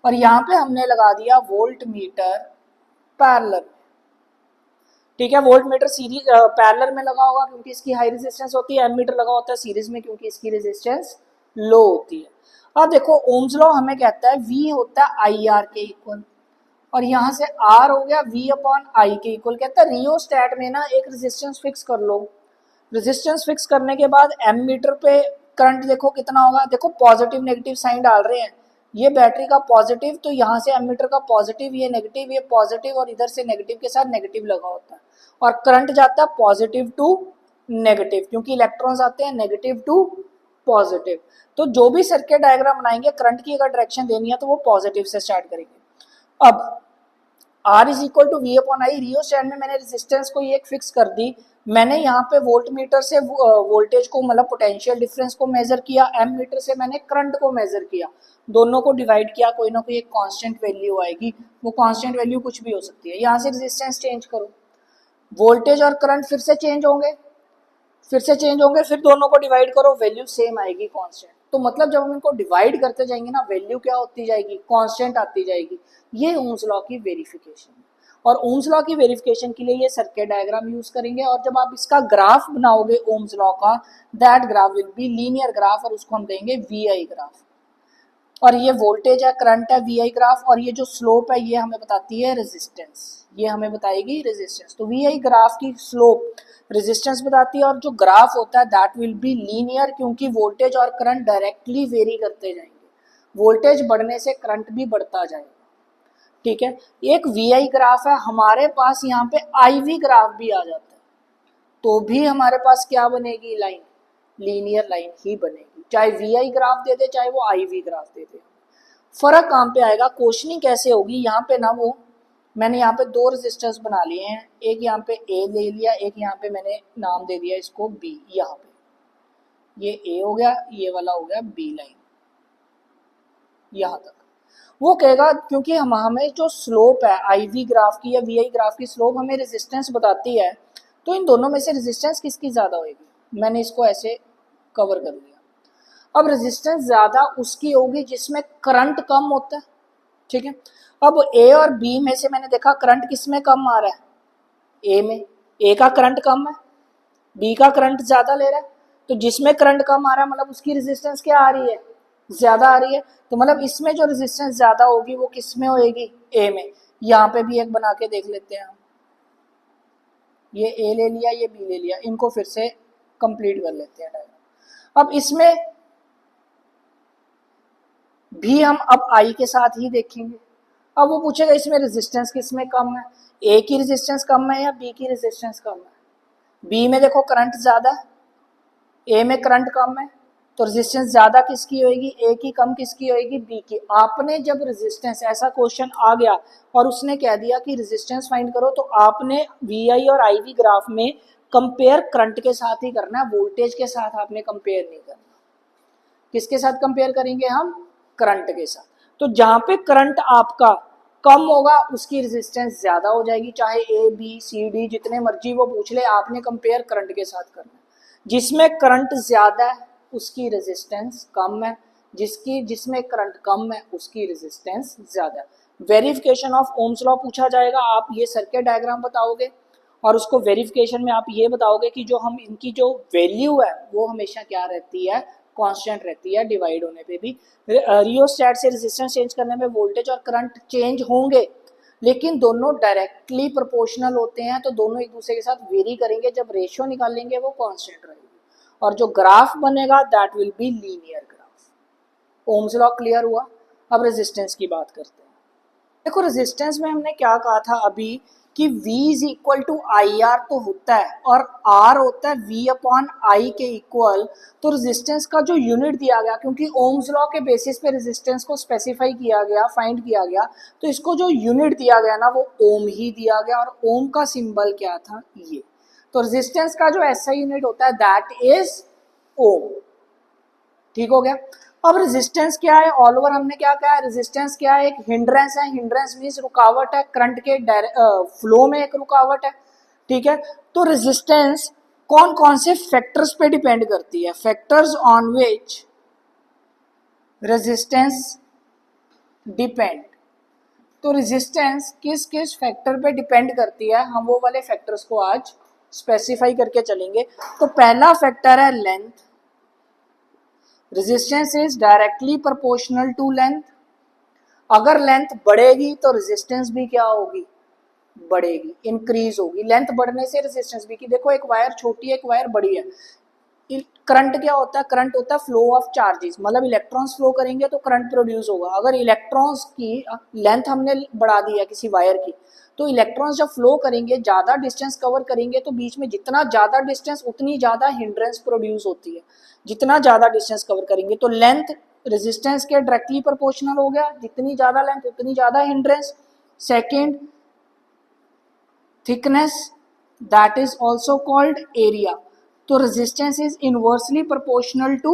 और यहाँ पे हमने लगा दिया वोल्ट मीटर पैरेलल, ठीक है। वोल्ट मीटर सीरीज पैरेलल में लगा होगा क्योंकि इसकी हाई रेजिस्टेंस होती है, एमीटर लगा होता है सीरीज में क्योंकि इसकी रेजिस्टेंस लो होती है। अब देखो ओम्स लॉ हमें कहता है V होता है आई आर के इक्वल, और यहाँ से R हो गया V अपॉन आई के इक्वल। कहता है रियोस्टैट में ना एक रेजिस्टेंस फिक्स कर लो। रेजिस्टेंस फिक्स करने के बाद एमीटर पे करंट देखो कितना होगा, देखो पॉजिटिव नेगेटिव साइन डाल रहे हैं, ये बैटरी का पॉजिटिव, तो यहाँ से एमीटर का पॉजिटिव, ये नेगेटिव, ये पॉजिटिव, और इधर से नेगेटिव के साथ नेगेटिव लगा होता है, और करंट जाता है पॉजिटिव टू नेगेटिव, क्योंकि इलेक्ट्रॉन्स आते हैं नेगेटिव टू पॉजिटिव। तो जो भी सर्किट डायग्राम बनाएंगे, करंट की अगर डायरेक्शन देनी है तो वो पॉजिटिव से स्टार्ट करेंगे। अब R is equal to V upon I, rheostat में मैंने रेजिस्टेंस को ये एक फिक्स कर दी। मैंने यहाँ पे वोल्ट मीटर से वोल्टेज को मतलब पोटेंशियल डिफरेंस को मेजर किया, एम मीटर से मैंने करंट को मेजर किया, दोनों को डिवाइड किया, कोई ना कोई एक कांस्टेंट वैल्यू आएगी, वो कांस्टेंट वैल्यू कुछ भी हो सकती है। यहाँ से रेजिस्टेंस चेंज करो, वोल्टेज और करंट फिर से चेंज होंगे, फिर दोनों को डिवाइड करो, वैल्यू सेम आएगी कांस्टेंट। तो मतलब जब हम इनको डिवाइड करते जाएंगे ना, वैल्यू क्या होती जाएगी? कांस्टेंट आती जाएगी। ये ओम्स लॉ की वेरिफिकेशन है। और ओम्स लॉ की वेरिफिकेशन के लिए ये सर्किट डायग्राम यूज करेंगे, और जब आप इसका ग्राफ बनाओगे ओम्स लॉ का, that graph will be linear graph, और उसको हम देंगे VI ग्राफ। और ये वोल्टेज है, करंट है, VI ग्राफ, और ये जो स्लोप है ये हमें बताती है रेजिस्टेंस, ये हमें बताएगी रेजिस्टेंस। तो VI ग्राफ की स्लोप रेजिस्टेंस बताती है, और जो ग्राफ होता है दैट विल बी लीनियर, क्योंकि वोल्टेज और करंट डायरेक्टली वेरी करते जाएंगे, वोल्टेज बढ़ने से करंट भी बढ़ता जाएगा, ठीक है। एक VI ग्राफ है, हमारे पास यहाँ पे IV ग्राफ भी आ जाता है, तो भी हमारे पास क्या बनेगी? लाइन, लीनियर लाइन ही बनेगी, चाहे VI ग्राफ दे दे चाहे वो IV ग्राफ दे दे। फर्क कहाँ पे आएगा? क्वेश्चनिंग कैसे होगी? यहाँ पे ना वो मैंने यहाँ पे दो रेजिस्टर्स बना लिए हैं, एक यहाँ पे A ले लिया, एक यहाँ पे मैंने नाम दे दिया इसको B। यहाँ पे ये A हो गया, ये वाला हो गया B लाइन, यहाँ तक। वो कहेगा क्योंकि हमें जो स्लोप है IV ग्राफ की या VI ग्राफ की स्लोप हमें रेजिस्टेंस बताती है, तो इन दोनों में से रेजिस्टेंस किसकी ज्यादा होगी? मैंने इसको ऐसे कवर कर लिया। अब रेजिस्टेंस ज्यादा उसकी होगी जिसमें करंट कम होता है, ठीक है। अब A और B में से मैंने देखा करंट किस में कम आ रहा है? A में। A का करंट कम है, B का करंट ज्यादा ले रहा है, तो जिसमें करंट कम आ रहा है मतलब उसकी रेजिस्टेंस क्या आ रही है? ज्यादा आ रही है, तो मतलब इसमें जो रेजिस्टेंस ज्यादा होगी वो किस में होएगी, ए में। यहाँ पे भी एक बना के देख लेते हैं हम, ये ए ले लिया, ये बी ले लिया, इनको फिर से कंप्लीट कर लेते हैं डायग्राम। अब इसमें भी हम अब आई के साथ ही देखेंगे। अब वो पूछेगा इसमें रेजिस्टेंस किस में कम है, ए की रेजिस्टेंस कम है या बी की रेजिस्टेंस कम है। बी में देखो करंट ज्यादा है, ए में करंट कम है, तो रेजिस्टेंस ज्यादा किसकी होगी, ए की, कम किसकी होगी, बी की। आपने जब रेजिस्टेंस, ऐसा क्वेश्चन आ गया और उसने कह दिया कि रेजिस्टेंस फाइंड करो, तो आपने वी आई और आई वी ग्राफ में कंपेयर करंट के साथ ही करना है, वोल्टेज के साथ आपने कंपेयर नहीं करना। किसके साथ कंपेयर करेंगे हम, करंट के साथ। तो जहां पे करंट आपका कम होगा उसकी रेजिस्टेंस ज्यादा हो जाएगी, चाहे ए बी सी डी जितने मर्जी वो पूछ ले, आपने कंपेयर करंट के साथ करना है। जिसमें करंट ज्यादा है उसकी रेजिस्टेंस कम है, जिसमें करंट कम है उसकी रेजिस्टेंस ज्यादा है। वेरिफिकेशन ऑफ ओम्स लॉ पूछा जाएगा, आप ये सर्किट डायग्राम बताओगे और उसको वेरिफिकेशन में आप ये बताओगे कि जो हम इनकी जो वैल्यू है वो हमेशा क्या रहती है, कांस्टेंट रहती है, डिवाइड होने पे भी। रियोस्टैट से रेजिस्टेंस चेंज करने में वोल्टेज और करंट चेंज होंगे, लेकिन दोनों डायरेक्टली प्रोपोर्शनल होते हैं, तो दोनों एक दूसरे के साथ वेरी करेंगे, जब रेशियो निकालेंगे वो कांस्टेंट रहेगी, और जो ग्राफ बनेगा that will be linear graph. Ohm's law clear हुआ। अब रेजिस्टेंस की बात करते हैं। देखो रेजिस्टेंस में हमने क्या कहा था अभी कि V is equal to I R तो होता है, और R होता है V अपॉन I के इक्वल। तो रेजिस्टेंस का जो यूनिट दिया गया, क्योंकि ओम्स लॉ के बेसिस पे रेजिस्टेंस को स्पेसिफाई किया गया, फाइंड किया गया, तो इसको जो यूनिट दिया गया ना वो ओम ही दिया गया, और ओम का सिंबल क्या था, ये। तो रेजिस्टेंस का जो ऐसा यूनिट होता है दैट इज ओम। ठीक हो गया। अब रेजिस्टेंस क्या है, ऑल ओवर हमने क्या कहा है, रेजिस्टेंस क्या है, एक हिंड्रेंस है, हिंड्रेंस मींस रुकावट है, करंट के फ्लो में एक रुकावट है। ठीक है, तो रेजिस्टेंस कौन कौन से फैक्टर्स पे डिपेंड करती है, factors on which resistance depend. तो रेजिस्टेंस किस किस फैक्टर पे डिपेंड करती है, हम वो वाले फैक्टर्स को आज स्पेसिफाई करके चलेंगे। तो पहला फैक्टर है length, resistance is directly proportional to length. अगर लेंथ बढ़ेगी तो रेजिस्टेंस भी क्या होगी, बढ़ेगी, इंक्रीज होगी। लेंथ बढ़ने से रेजिस्टेंस भी की। देखो एक वायर छोटी है, एक वायर बड़ी है। करंट क्या होता है, करंट होता है फ्लो ऑफ चार्जेस, मतलब इलेक्ट्रॉन्स फ्लो करेंगे तो करंट प्रोड्यूस होगा। अगर इलेक्ट्रॉन्स की लेंथ हमने बढ़ा दी है किसी वायर की, तो इलेक्ट्रॉन्स जब फ्लो करेंगे, ज्यादा डिस्टेंस कवर करेंगे, तो बीच में जितना ज्यादा डिस्टेंस उतनी ज्यादा हिंड्रेंस प्रोड्यूस होती है। जितना ज्यादा डिस्टेंस कवर करेंगे, तो लेंथ रेजिस्टेंस के डायरेक्टली प्रोपोर्शनल हो गया, जितनी ज्यादा लेंथ उतनी ज्यादा hindrance. Second, thickness, that is also called area. तो resistance is inversely proportional to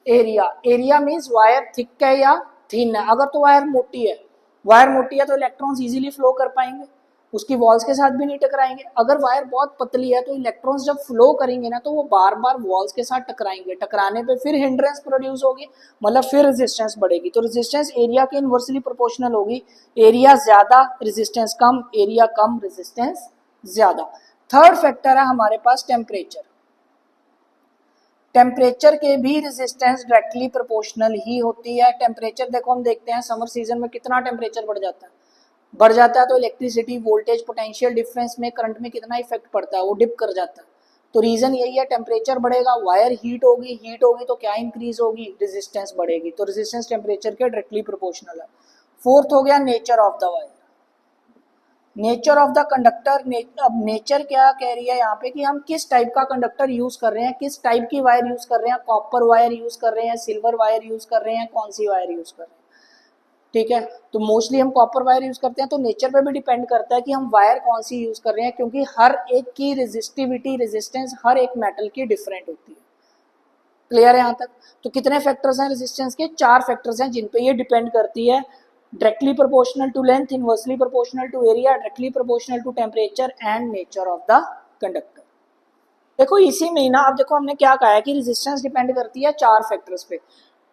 area. Area means wire thick है या थिन है। अगर तो वायर मोटी है, वायर मोटी है तो इलेक्ट्रॉन्स इजीली फ्लो कर पाएंगे, उसकी वॉल्स के साथ भी नहीं टकराएंगे। अगर वायर बहुत पतली है तो इलेक्ट्रॉन्स जब फ्लो करेंगे ना, तो वो बार बार वॉल्स के साथ टकराएंगे, टकराने पे फिर हिंड्रेंस प्रोड्यूस होगी, मतलब फिर रेजिस्टेंस बढ़ेगी। तो रेजिस्टेंस एरिया के इनवर्सली प्रोपोर्शनल होगी। एरिया ज्यादा रेजिस्टेंस कम, एरिया कम रेजिस्टेंस ज्यादा। थर्ड फैक्टर है हमारे पास टेम्परेचर। टेम्परेचर के भी रेजिस्टेंस डायरेक्टली प्रोपोर्शनल ही होती है। टेम्परेचर देखो हम देखते हैं समर सीजन में कितना टेम्परेचर बढ़ जाता है तो इलेक्ट्रिसिटी, वोल्टेज, पोटेंशियल डिफरेंस में, करंट में कितना इफेक्ट पड़ता है, वो डिप कर जाता है। तो रीजन यही है, टेम्परेचर बढ़ेगा, वायर हीट होगी तो क्या इंक्रीज होगी, रेजिस्टेंस बढ़ेगी। तो रेजिस्टेंस टेम्परेचर के डायरेक्टली प्रोपोर्शनल है। फोर्थ हो गया nature of the wire, nature of the conductor. अब नेचर क्या कह रही है यहाँ पे कि हम किस टाइप का कंडक्टर यूज कर रहे हैं, किस टाइप की वायर यूज कर रहे हैं, कॉपर वायर यूज कर रहे हैं, सिल्वर वायर यूज कर रहे हैं, कौन सी वायर यूज कर रहे हैं। ठीक है, तो मोस्टली हम कॉपर वायर यूज करते हैं। तो नेचर पे भी डिपेंड करता है कि हम वायर कौन सी यूज कर रहे हैं, क्योंकि हर एक की रेजिस्टिविटी, रेजिस्टेंस हर एक मेटल की डिफरेंट होती है। क्लियर है यहाँ तक। तो कितने फैक्टर्स हैं रेजिस्टेंस के, 4 फैक्टर्स हैं जिन पे ये डिपेंड करती है। directly proportional to length, inversely proportional to area, directly proportional to temperature and nature of the conductor। देखो इसी में ना, अब देखो हमने क्या कहा है कि रेजिस्टेंस डिपेंड करती है 4 फैक्टर्स पे।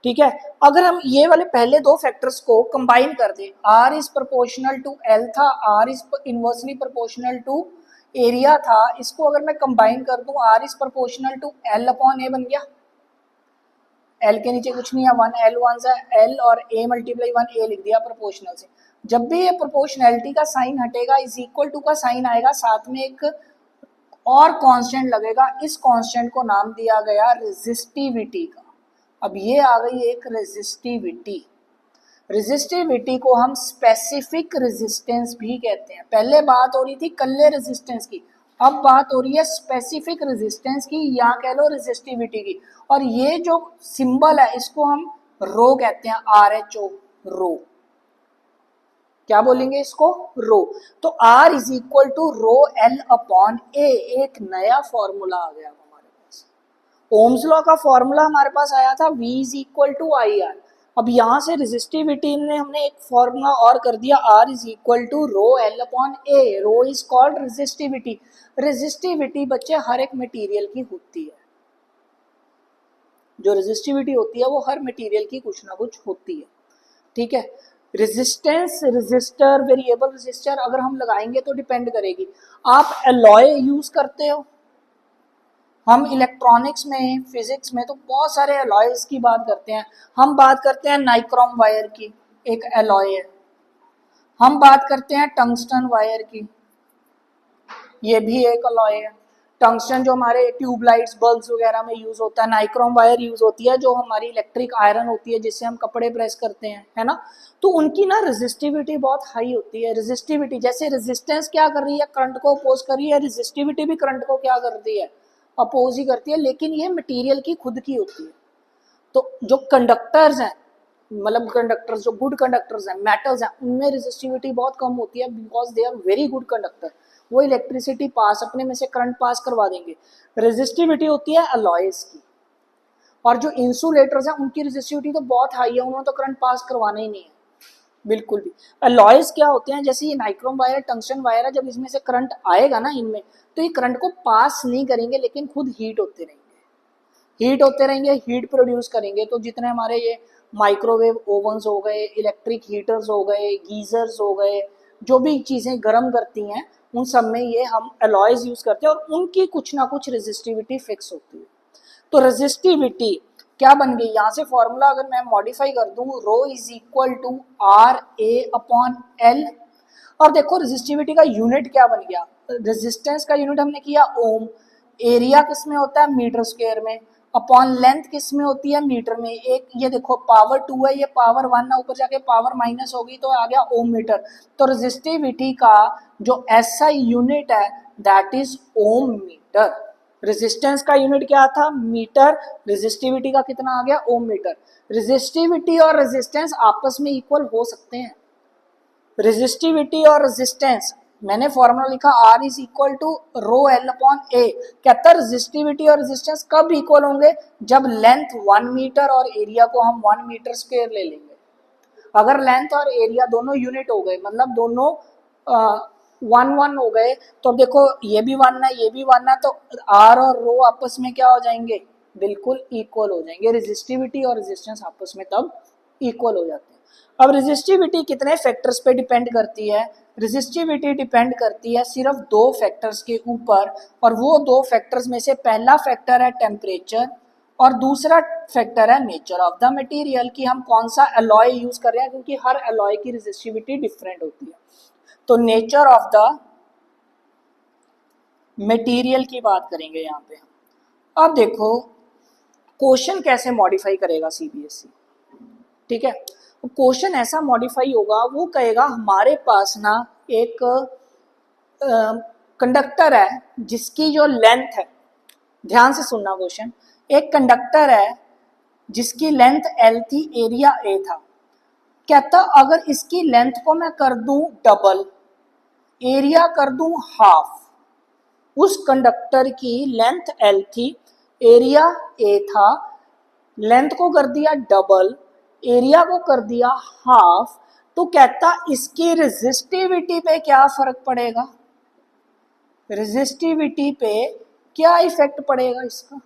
ठीक है, अगर हम ये वाले पहले 2 फैक्टर्स को कंबाइन कर दें, R is proportional to L था, R is inversely proportional to area था, इसको अगर मैं कंबाइन कर दूं, R is proportional to L upon A बन गया। एल के नीचे कुछ नहीं है, 1 एल 1 है एल और ए मल्टीप्लाई 1 ए लिख दिया प्रोपोर्शनल से। जब भी ये प्रोपोर्शनैलिटी का साइन हटेगा इज इक्वल टू का साइन आएगा, साथ में एक और कांस्टेंट लगेगा, इस कांस्टेंट को नाम दिया गया रेजिस्टिविटी का। अब ये आ गई एक रेजिस्टिविटी। रेजिस्टिविटी को हम स्पेसिफिक रेजिस्टेंस भी कहते हैं। पहले बात हो रही थी कल्ले रेजिस्टेंस की, अब बात हो रही है स्पेसिफिक रेजिस्टेंस की, या कह लो रेजिस्टिविटी की। और ये जो सिंबल है इसको हम रो कहते हैं, RHO, रो। क्या बोलेंगे इसको? रो। तो R is equal to rho L upon A, एक नया फॉर्मूला आ गया हमारे पास। ओम्स लॉ का फॉर्मूला हमारे पास आया था V is equal to IR। अब यहां से रेजिस्टिविटी ने हमने एक फॉर्मूला और कर दिया, R is equal to rho L upon A. Rho is called resistivity. Resistivity बच्चे हर एक मटेरियल की होती है, जो रेजिस्टिविटी होती है वो हर मटेरियल की कुछ ना कुछ होती है, ठीक है। रेजिस्टेंस, रेजिस्टर, वेरिएबल रेजिस्टर अगर हम लगाएंगे तो डिपेंड करेगी। आप एलॉय यूज करते हो, हम इलेक्ट्रॉनिक्स में, फिजिक्स में तो बहुत सारे एलॉयज की बात करते हैं। हम बात करते हैं नाइक्रोम वायर की, एक एलॉय है। हम बात करते हैं टंगस्टन वायर की, ये भी एक एलॉय है। टंगस्टन जो हमारे ट्यूबलाइट्स, बल्ब्स वगैरह में यूज होता है। नाइक्रोम वायर यूज होती है जो हमारी इलेक्ट्रिक आयरन होती है जिससे हम कपड़े प्रेस करते हैं, है ना। तो उनकी ना रेजिस्टिविटी बहुत हाई होती है। रेजिस्टिविटी जैसे रेजिस्टेंस क्या कर रही है, करंट को अपोज कर रही है, रेजिस्टिविटी भी करंट को क्या करती है, अपोज ही करती है, लेकिन ये मटेरियल की खुद की होती है। तो जो कंडक्टर्स हैं, मतलब कंडक्टर्स जो गुड कंडक्टर्स हैं, मेटल्स हैं, उनमें रेजिस्टिविटी बहुत कम होती है because they are very good conductor. वो इलेक्ट्रिसिटी पास, अपने में से करंट पास करवा देंगे। रेजिस्टिविटी होती है अलॉयज की। और जो इंसुलेटर्स हैं उनकी रेजिस्टिविटी तो बहुत हाई है, उन्होंने तो करंट पास करवाना ही नहीं है बिल्कुल भी। अलॉयज क्या होते हैं, जैसे ये नाइक्रोम वायर, टंगस्टन वायर है, जब इसमें से करंट आएगा ना इनमें, तो ये करंट को पास नहीं करेंगे लेकिन खुद हीट होते रहेंगे, हीट होते रहेंगे, हीट प्रोड्यूस करेंगे। तो जितने हमारे ये माइक्रोवेव ओवन्स हो गए, इलेक्ट्रिक हीटर्स हो गए, गीजर्स हो गए, जो भी चीज़ें गर्म करती हैं उन सब में ये हम अलॉयज यूज करते हैं और उनकी कुछ ना कुछ रेजिस्टिविटी फिक्स होती है। तो रेजिस्टिविटी क्या बन गई, यहाँ से फॉर्मूला अगर मैं मॉडिफाई कर दूं, rho is equal to R A upon L. और देखो रेजिस्टिविटी का यूनिट क्या बन गया, रेजिस्टेंस का यूनिट हमने किया ओम, एरिया किस में होता है, मीटर स्क्वायर में, अपॉन लेंथ किस में होती है, मीटर में। एक ये देखो पावर 2 है, ये पावर 1 है, ऊपर जाके पावर माइनस होगी तो आ गया ओम मीटर। तो रेजिस्टिविटी का जो एसआई यूनिट है that is ohm metre. Resistance का यूनिट क्या था, मीटर, रेजिस्टिविटी का कितना आ गया, ओम मीटर। रेजिस्टिविटी और रेजिस्टेंस आपस में इक्वल हो सकते हैं। रेजिस्टिविटी और रेजिस्टेंस, मैंने फॉर्मूला लिखा R is equal to rho L upon A. कहता है रेजिस्टिविटी और रेजिस्टेंस कब इक्वल होंगे, जब लेंथ 1 मीटर और एरिया को हम 1 मीटर स्क्वायर ले लेंगे। अगर लेंथ और एरिया दोनों यूनिट हो गए, मतलब दोनों 1 हो गए, तो अब देखो ये भी 1 है, ये भी 1 है, तो R और रो आपस में क्या हो जाएंगे, बिल्कुल इक्वल हो जाएंगे। रेजिस्टिविटी और रेजिस्टेंस आपस में तब इक्वल हो जाते हैं। अब रेजिस्टिविटी कितने फैक्टर्स पे डिपेंड करती है, रेजिस्टिविटी डिपेंड करती है सिर्फ 2 फैक्टर्स के ऊपर, और वो 2 फैक्टर्स में से पहला फैक्टर है टेम्परेचर और दूसरा फैक्टर है नेचर ऑफ द मटेरियल, कि हम कौन सा अलॉय यूज कर रहे हैं, क्योंकि हर अलॉय की रेजिस्टिविटी डिफरेंट होती है। तो नेचर ऑफ द मटेरियल की बात करेंगे यहाँ पे। अब देखो क्वेश्चन कैसे मॉडिफाई करेगा सीबीएसई, ठीक है। क्वेश्चन ऐसा मॉडिफाई होगा, वो कहेगा हमारे पास ना एक कंडक्टर है जिसकी जो लेंथ है, ध्यान से सुनना क्वेश्चन, एक कंडक्टर है जिसकी लेंथ L थी, एरिया A था। कहता अगर इसकी लेंथ को मैं कर दूं डबल, एरिया कर दूं हाफ, उस कंडक्टर की लेंथ L थी, एरिया A था, लेंथ को कर दिया डबल, एरिया को कर दिया हाफ, तो कहता इसकी रेजिस्टिविटी पे क्या फर्क पड़ेगा, रेजिस्टिविटी पे क्या इफेक्ट पड़ेगा इसका।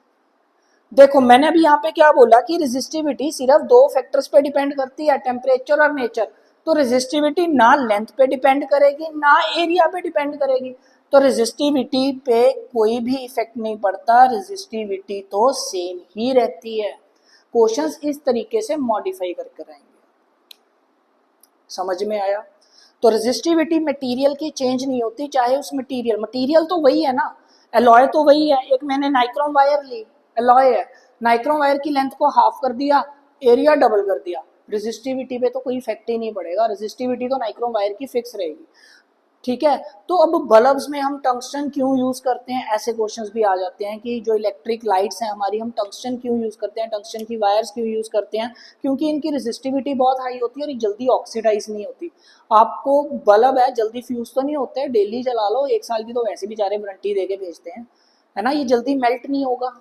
देखो मैंने अभी यहाँ पे क्या बोला कि रेजिस्टिविटी सिर्फ 2 फैक्टर्स पे डिपेंड करती है, टेम्परेचर और नेचर। तो रेजिस्टिविटी ना लेंथ पे डिपेंड करेगी ना एरिया पे डिपेंड करेगी, तो रेजिस्टिविटी पे कोई भी इफेक्ट नहीं पड़ता, रेजिस्टिविटी तो सेम ही रहती है। क्वेश्चंस इस तरीके से मॉडिफाई करके रहेंगे। समझ में आया? तो रेजिस्टिविटी मटेरियल की चेंज नहीं होती, चाहे उस मटेरियल तो वही है ना, एलॉय तो वही है। एक मैंने नाइक्रोम वायर ली, एलॉय है, नाइक्रोम वायर की लेंथ को हाफ कर दिया, एरिया डबल कर दिया, रेजिस्टिविटी पे तो कोई इफेक्ट ही नहीं पड़ेगा, रेजिस्टिविटी तो नाइक्रोम वायर की फिक्स रहेगी। ठीक है, तो अब बल्ब्स में हम टंगस्टन क्यों यूज करते हैं, ऐसे क्वेश्चंस भी आ जाते हैं कि जो इलेक्ट्रिक लाइट्स हैं हमारी, हम टंगस्टन क्यों यूज करते हैं, टंगस्टन की वायर्स क्यों यूज करते हैं, क्योंकि इनकी रेजिस्टिविटी बहुत हाई होती है और ये जल्दी ऑक्सीडाइज नहीं होती। आपको बल्ब है जल्दी फ्यूज तो नहीं होते, डेली जला लो, 1 साल की तो वैसे बेचारे वारंटी दे के भेजते हैं, है ना, ये जल्दी मेल्ट नहीं होगा।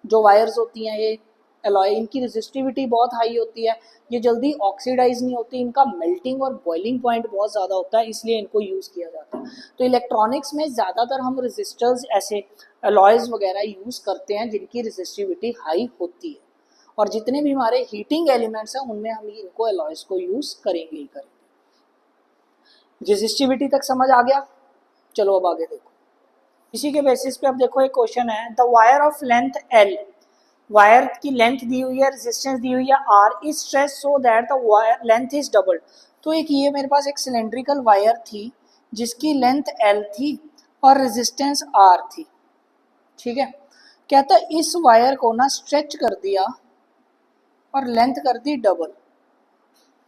जो वायर्स होती हैं ये एलॉय, इनकी रेजिस्टिविटी बहुत हाई होती है, ये जल्दी ऑक्सीडाइज नहीं होती, इनका मेल्टिंग और बॉइलिंग पॉइंट बहुत ज़्यादा होता है, इसलिए इनको यूज़ किया जाता है। तो इलेक्ट्रॉनिक्स में ज़्यादातर हम रेजिस्टर्स ऐसे एलॉयज वगैरह यूज़ करते हैं जिनकी रेजिस्टिविटी हाई होती है, और जितने भी हमारे हीटिंग एलिमेंट्स हैं उनमें हम इनको एलॉयज को यूज़ करेंगे ही करेंगे। रेजिस्टिविटी तक समझ आ गया? चलो अब आगे देखो। इसी के बेसिस पे अब देखो एक क्वेश्चन है, the wire of length L, wire की लेंथ दी हुई है, रेजिस्टेंस दी हुई है R, is stretch so that the wire length is double. तो एक ये मेरे पास एक सिलेंड्रिकल वायर थी जिसकी लेंथ एल थी और रेजिस्टेंस आर थी। ठीक है, कहता इस वायर को ना स्ट्रेच कर दिया और लेंथ कर दी डबल।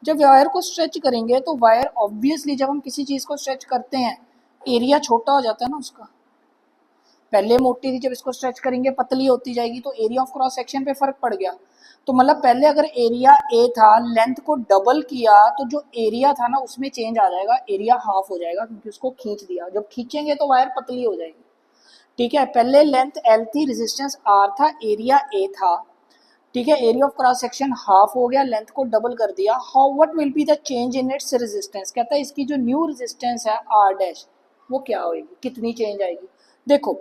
जब वायर को स्ट्रेच करेंगे तो वायर ऑब्वियसली, जब हम किसी चीज को स्ट्रेच करते हैं एरिया छोटा हो जाता है ना उसका, पहले मोटी थी, जब इसको स्ट्रेच करेंगे पतली होती जाएगी, तो एरिया ऑफ क्रॉस सेक्शन पे फर्क पड़ गया। तो मतलब पहले अगर एरिया ए था, लेंथ को डबल किया तो जो एरिया था ना उसमें चेंज आ जाएगा, एरिया हाफ हो जाएगा क्योंकि उसको खींच दिया, जब खींचेंगे तो वायर पतली हो जाएगी। ठीक है, पहले लेंथ एल थी, रेजिस्टेंस आर था, एरिया ए था। ठीक है, area of cross section half हो गया, लेंथ को डबल कर दिया। How what will be the change in its resistance, कहता है इसकी जो न्यू रेजिस्टेंस है आर डैश वो क्या होगी, कितनी चेंज आएगी। देखो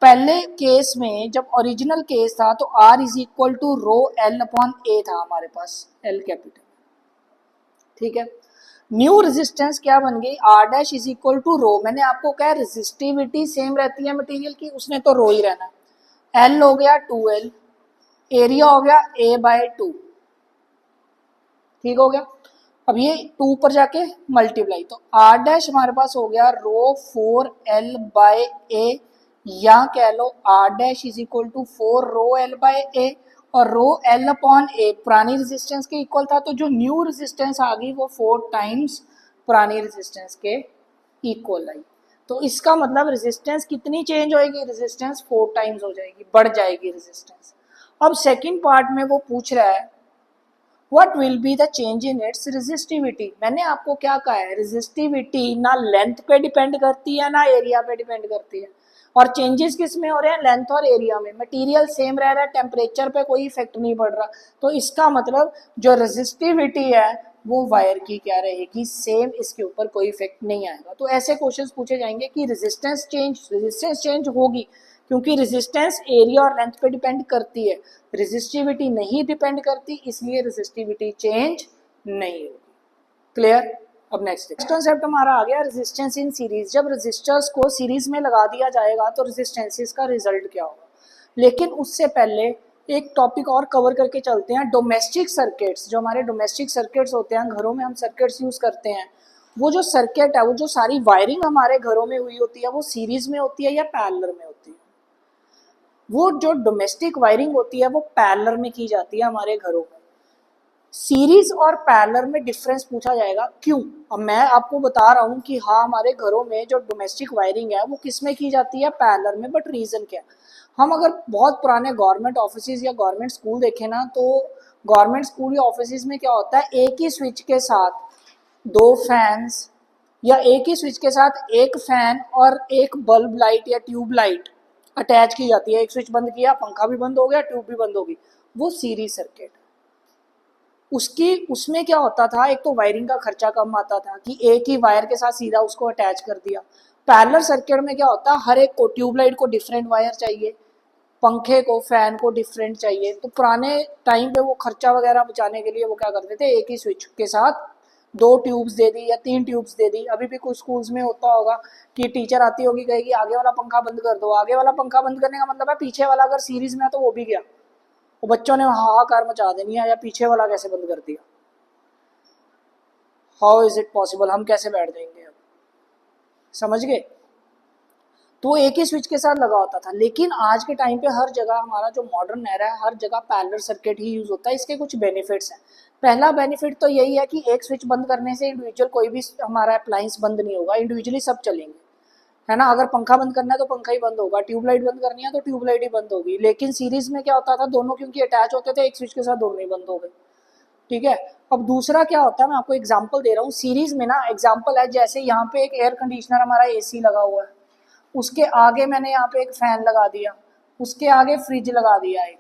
पहले केस में जब ओरिजिनल केस था तो R is equal to rho L upon A था हमारे पास, एल कैपिटल। ठीक है, न्यू रेजिस्टेंस क्या बन गई, R dash is equal to rho, मैंने आपको कहा रेजिस्टिविटी सेम रहती है मटेरियल की, उसने तो रो ही रहना है। L हो गया 2L, एरिया हो गया A बाय 2। ठीक हो गया, अब ये 2 पर जाके मल्टीप्लाई, तो R डैश हमारे पास हो गया रो 4L बाय A, या कह लो R dash is equal to 4 rho L by A, और रो एल अपॉन ए पुरानी रेजिस्टेंस के इक्वल था, तो जो न्यू रेजिस्टेंस आ गई वो 4 टाइम्स पुरानी रेजिस्टेंस के इक्वल आई। तो इसका मतलब रेजिस्टेंस कितनी चेंज होएगी, रेजिस्टेंस 4 टाइम्स हो जाएगी, बढ़ जाएगी रेजिस्टेंस। अब सेकंड पार्ट में वो पूछ रहा है what will be the change in its resistivity. मैंने आपको क्या कहा है, रेजिस्टिविटी ना लेंथ पे डिपेंड करती है ना एरिया पे डिपेंड करती है, और चेंजेस किस में हो रहे हैं, लेंथ और एरिया में। मटेरियल सेम रह रहा है, टेम्परेचर पे कोई इफेक्ट नहीं पड़ रहा, तो इसका मतलब जो रेजिस्टिविटी है वो वायर की क्या रहेगी, सेम, इसके ऊपर कोई इफेक्ट नहीं आएगा। तो ऐसे क्वेश्चंस पूछे जाएंगे कि रेजिस्टेंस चेंज होगी क्योंकि रेजिस्टेंस एरिया और लेंथ पे डिपेंड करती है, रेजिस्टिविटी नहीं डिपेंड करती, इसलिए रेजिस्टिविटी चेंज नहीं होगी। क्लियर? अब नेक्स्ट कंसेप्ट हमारा आ गया रेजिस्टेंस इन सीरीज। जब रेजिस्टर्स को सीरीज में लगा दिया जाएगा तो रेजिस्टेंसेस का रिजल्ट क्या होगा, लेकिन उससे पहले एक टॉपिक और कवर करके चलते हैं, डोमेस्टिक सर्किट्स। जो हमारे डोमेस्टिक सर्किट्स होते हैं, घरों में हम सर्किट्स यूज करते हैं, वो जो सर्किट है, वो जो सारी वायरिंग हमारे घरों में हुई होती है वो सीरीज में होती है या पैरेलल में होती है। वो जो डोमेस्टिक वायरिंग होती है वो पैरेलल में की जाती है हमारे घरों में। सीरीज और पैरेलल में डिफरेंस पूछा जाएगा, क्यों? अब मैं आपको बता रहा हूँ कि हाँ हमारे घरों में जो डोमेस्टिक वायरिंग है वो किस में की जाती है, पैरेलल में, बट रीजन क्या है। हम अगर बहुत पुराने गवर्नमेंट ऑफिस या गवर्नमेंट स्कूल देखें ना, तो गवर्नमेंट स्कूल या ऑफिस में क्या होता है, एक ही स्विच के साथ 2 फैंस, या एक ही स्विच के साथ एक फैन और एक बल्ब लाइट या ट्यूब लाइट अटैच की जाती है। एक स्विच बंद किया, पंखा भी बंद हो गया, ट्यूब भी बंद होगी, वो सीरीज सर्किट। उसमें क्या होता था, एक तो वायरिंग का खर्चा कम आता था कि एक ही वायर के साथ सीधा उसको अटैच कर दिया। पैरेलल सर्किट में क्या होता है, हर एक को, ट्यूबलाइट को डिफरेंट वायर चाहिए, पंखे को, फैन को डिफरेंट चाहिए। तो पुराने टाइम पे वो खर्चा वगैरह बचाने के लिए वो क्या करते थे, एक ही स्विच के साथ 2 ट्यूब्स दे दी या 3 ट्यूब्स दे दी। अभी भी कुछ स्कूल्स में होता होगा कि टीचर आती होगी, कहेगी आगे वाला पंखा बंद कर दो, आगे वाला पंखा बंद करने का मतलब है पीछे वाला अगर सीरीज में है तो वो भी गया, वो बच्चों ने हाहाकार मचा देनी है, या पीछे वाला कैसे बंद कर दिया, हाउ इज इट पॉसिबल, हम कैसे बैठ जाएंगे अब, समझ गए। तो एक ही स्विच के साथ लगा होता था, लेकिन आज के टाइम पे हर जगह हमारा जो मॉडर्न एरा है, हर जगह पैरेलल सर्किट ही यूज होता है। इसके कुछ बेनिफिट्स हैं। पहला बेनिफिट तो यही है कि एक स्विच बंद करने से इंडिविजुअल कोई भी हमारा अप्लायंस बंद नहीं होगा, इंडिविजुअली सब चलेंगे, है ना। अगर पंखा बंद करना है तो पंखा ही बंद होगा, ट्यूबलाइट बंद करनी है तो ट्यूबलाइट ही बंद होगी। लेकिन सीरीज में क्या होता था, दोनों क्योंकि अटैच होते थे, एक स्विच के साथ दोनों ही बंद हो गए, ठीक है। अब दूसरा क्या होता है, मैं आपको एग्जांपल दे रहा हूँ सीरीज में ना। एग्जांपल है जैसे यहाँ पे एक एयर कंडीशनर हमारा एसी लगा हुआ है, उसके आगे मैंने यहाँ पे एक फैन लगा दिया, उसके आगे फ्रिज लगा दिया एक,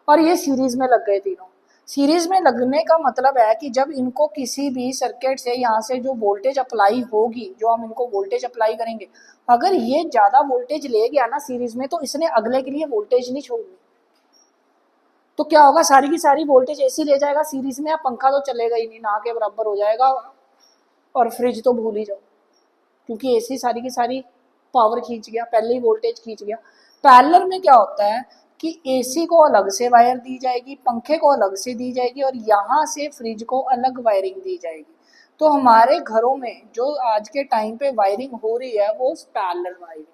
और ये सीरीज में लग गए तीनों। सीरीज में लगने का मतलब है कि जब इनको किसी भी सर्किट से यहाँ से जो वोल्टेज अप्लाई होगी, जो हम इनको वोल्टेज अप्लाई करेंगे, अगर ये ज्यादा वोल्टेज ले गया ना सीरीज में, तो इसने अगले के लिए वोल्टेज नहीं छोड़नी। तो क्या होगा, सारी की सारी वोल्टेज एसी ले जाएगा सीरीज में, अब पंखा तो चलेगा ही नहीं, ना के बराबर हो जाएगा, और फ्रिज तो भूल ही जाओ, क्योंकि एसी सारी की सारी पावर खींच गया, पहले ही वोल्टेज खींच गया। पैरेलल में क्या होता है कि एसी को अलग से वायर दी जाएगी, पंखे को अलग से दी जाएगी, और यहाँ से फ्रिज को अलग वायरिंग दी जाएगी। तो हमारे घरों में जो आज के टाइम पे वायरिंग हो रही है वो पैरेलल वायरिंग,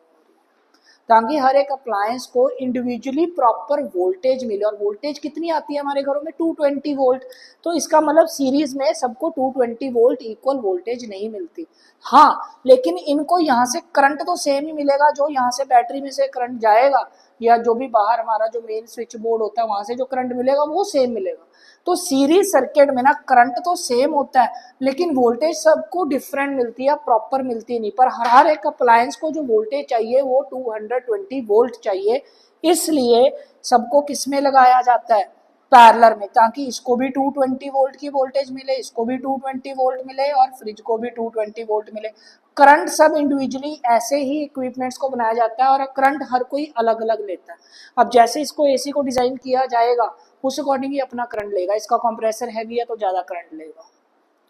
ताकि हर एक अप्लायंस को इंडिविजुअली प्रॉपर वोल्टेज मिले। और वोल्टेज कितनी आती है हमारे घरों में, 220 वोल्ट। तो इसका मतलब सीरीज में सबको 220 वोल्ट इक्वल वोल्टेज नहीं मिलती। हाँ, लेकिन इनको यहाँ से करंट तो सेम ही मिलेगा, जो यहाँ से बैटरी में से करंट जाएगा, या जो भी बाहर हमारा जो मेन स्विच बोर्ड होता है वहां से जो करंट मिलेगा वो सेम मिलेगा। तो सीरीज सर्किट में ना करंट तो सेम होता है, लेकिन वोल्टेज सबको डिफरेंट मिलती है, प्रॉपर मिलती नहीं। पर हर एक अप्लायंस को जो वोल्टेज चाहिए वो 220 वोल्ट चाहिए, इसलिए सबको किसमें लगाया जाता है, पैरेलल में, ताकि इसको भी 220 वोल्ट की वोल्टेज मिले, इसको भी 220 वोल्ट मिले, और फ्रिज को भी 220 वोल्ट मिले। करंट सब इंडिविजुअली ऐसे ही इक्विपमेंट्स को बनाया जाता है, और करंट हर कोई अलग अलग लेता है। अब जैसे इसको एसी को डिजाइन किया जाएगा उस अकॉर्डिंग ही अपना करंट लेगा। इसका कंप्रेसर हैवी है तो ज्यादा करंट लेगा,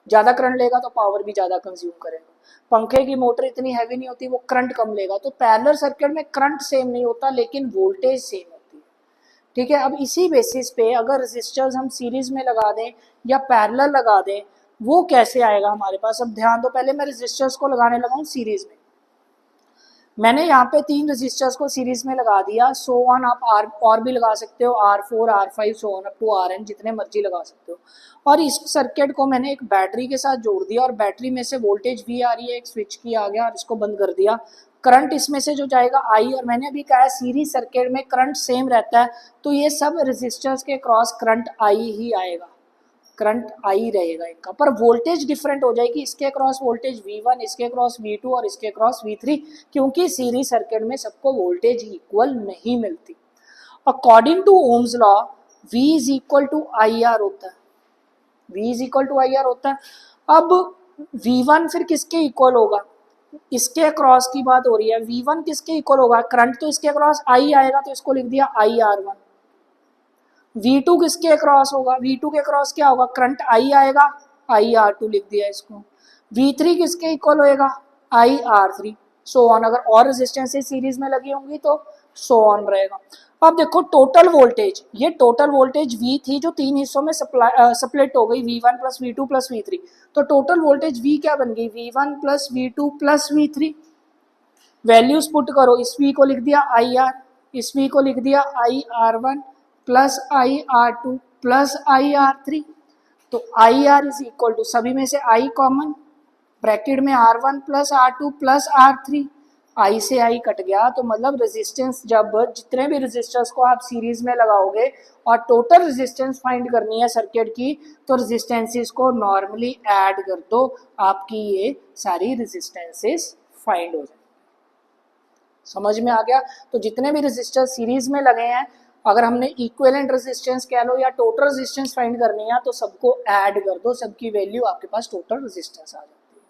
ज्यादा करंट लेगा तो पावर भी ज्यादा कंज्यूम करेगा। पंखे की मोटर इतनी हैवी नहीं होती, वो करंट कम लेगा। तो पैरेलल सर्किट में करंट सेम नहीं होता, लेकिन वोल्टेज सेम होती है, ठीक है। अब इसी बेसिस पे अगर रेजिस्टर्स हम सीरीज में लगा दें या पैरेलल लगा दें, वो कैसे आएगा हमारे पास। अब ध्यान दो, पहले मैं रेजिस्टर्स को लगाने लगा हूँ सीरीज में। मैंने यहाँ पे 3 रेजिस्टर्स को सीरीज में लगा दिया, सो ऑन आप आर और भी लगा सकते हो, R4 R5 so on up to RN, जितने मर्जी लगा सकते हो। और इस सर्किट को मैंने एक बैटरी के साथ जोड़ दिया, और बैटरी में से वोल्टेज V आ रही है, एक स्विच की आ गया, और इसको बंद कर दिया। करंट इसमें से जो जाएगा I, और मैंने अभी कहा सीरीज सर्किट में करंट सेम रहता है, तो ये सब रेजिस्टर्स के क्रॉस करंट I ही आएगा, करंट आई रहेगा इनका, पर वोल्टेज डिफरेंट हो जाएगी। इसके क्रॉस वोल्टेज V1, इसके क्रॉस V2 और इसके क्रॉस V3, क्योंकि सीरीज सर्किट में सबको वोल्टेज इक्वल नहीं मिलती। According to Ohm's law V is equal to IR होता है, V is equal to IR होता है। अब V1 फिर किसके इक्वल होगा, इसके क्रॉस की बात हो रही है, V1 किसके इक्वल होगा, करंट तो इसके क्रॉस I आएगा, तो इसको लिख दिया IR1। V2 किसके अक्रॉस होगा, V2 के अक्रॉस क्या होगा, करंट I आएगा, IR2 लिख दिया इसको। V3 किसके इक्वल होएगा, IR3, सो ऑन। अगर और रेजिस्टेंसेस सीरीज में लगी होंगी तो सो ऑन रहेगा। अब देखो टोटल वोल्टेज, ये टोटल वोल्टेज V थी जो 3 हिस्सों में स्प्लिट हो गई, V1 plus V2 plus V3। तो टोटल वोल्टेज V क्या बन गई, V1 plus V2 plus V3। Values put करो, इस V को लिख दिया IR, इस V को लिख दिया IR1 plus IR2 plus IR3। तो IR इज इक्वल टू, सभी में से I कॉमन, ब्रैकेट में R1 plus R2 plus R3, I से I कट गया। तो मतलब रेजिस्टेंस, जब जितने भी रेजिस्टेंस को आप सीरीज में लगाओगे और टोटल रेजिस्टेंस फाइंड करनी है सर्किट की, तो रेजिस्टेंसेस को नॉर्मली ऐड कर दो, आपकी ये सारी रेजिस्टेंसेस फाइंड हो जाए। समझ में आ गया। तो जितने भी रेजिस्टर सीरीज में लगे हैं, अगर हमने इक्विवेलेंट रेजिस्टेंस कह लो या टोटल रेजिस्टेंस फाइंड करनी है, तो सबको ऐड कर दो, सबकी वैल्यू आपके पास टोटल रेजिस्टेंस आ जाती है।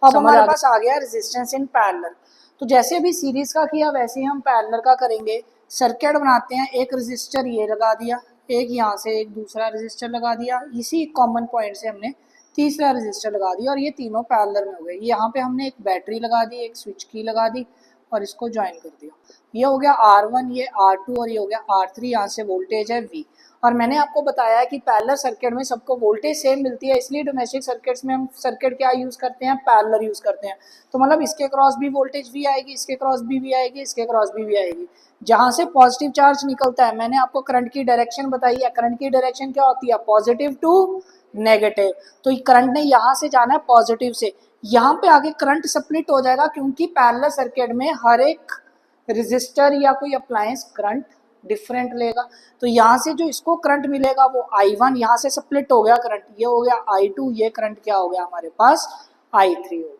अब हमारे पास आ गया रेजिस्टेंस इन पैरेलल। तो जैसे अभी सीरीज का किया वैसे ही हम पैरेलल का करेंगे। सर्किट बनाते हैं, एक रेजिस्टर ये लगा दिया, एक यहाँ से एक दूसरा रेजिस्टर लगा दिया, इसी कॉमन पॉइंट से हमने तीसरा रेजिस्टर लगा दिया, और ये तीनों पैरेलल में हो गए। यहाँ पे हमने एक बैटरी लगा दी, एक स्विच की लगा दी, और इसको ज्वाइन कर दिया, ये हो गया R1, ये R2 और ये हो गया R3, यहाँ से वोल्टेज है V। और मैंने आपको बताया है कि पैरेलल सर्किट में सबको वोल्टेज सेम मिलती है, इसलिए डोमेस्टिक सर्किट्स में हम सर्किट क्या यूज करते हैं, पैरेलल यूज करते हैं। तो मतलब इसके क्रॉस भी वोल्टेज V आएगी, इसके क्रॉस भी V आएगी, इसके क्रॉस भी V आएगी। जहां से पॉजिटिव चार्ज निकलता है, मैंने आपको करंट की डायरेक्शन बताई है, करंट की डायरेक्शन क्या होती है, पॉजिटिव टू नेगेटिव। तो करंट ने यहाँ से जाना है पॉजिटिव से, यहाँ पे आगे करंट स्प्लिट हो जाएगा, क्योंकि पैरेलल सर्किट में हर एक रेजिस्टर या कोई अप्लायंस करंट डिफरेंट लेगा। तो यहाँ से जो इसको करंट मिलेगा वो I1, यहाँ से स्प्लिट हो गया करंट, ये हो गया I2, ये करंट क्या हो गया हमारे पास I3 हो गया।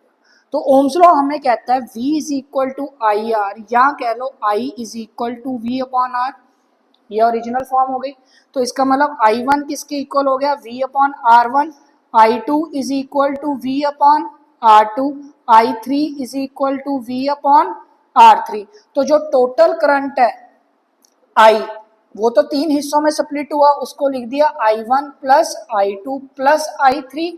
तो ओम्स लॉ हमें कहता है V is equal to I R, या कह लो I is equal to V upon R, ये ओरिजिनल फॉर्म हो गई। तो इसका मतलब I1 किसके इक्वल हो गया, V upon R1, I2 is equal to V upon R2, I3 is equal to V upon R3। तो जो टोटल करंट है I, वो तो तीन हिस्सों में स्प्लिट हुआ, उसको लिख दिया I1 plus I2 plus I3।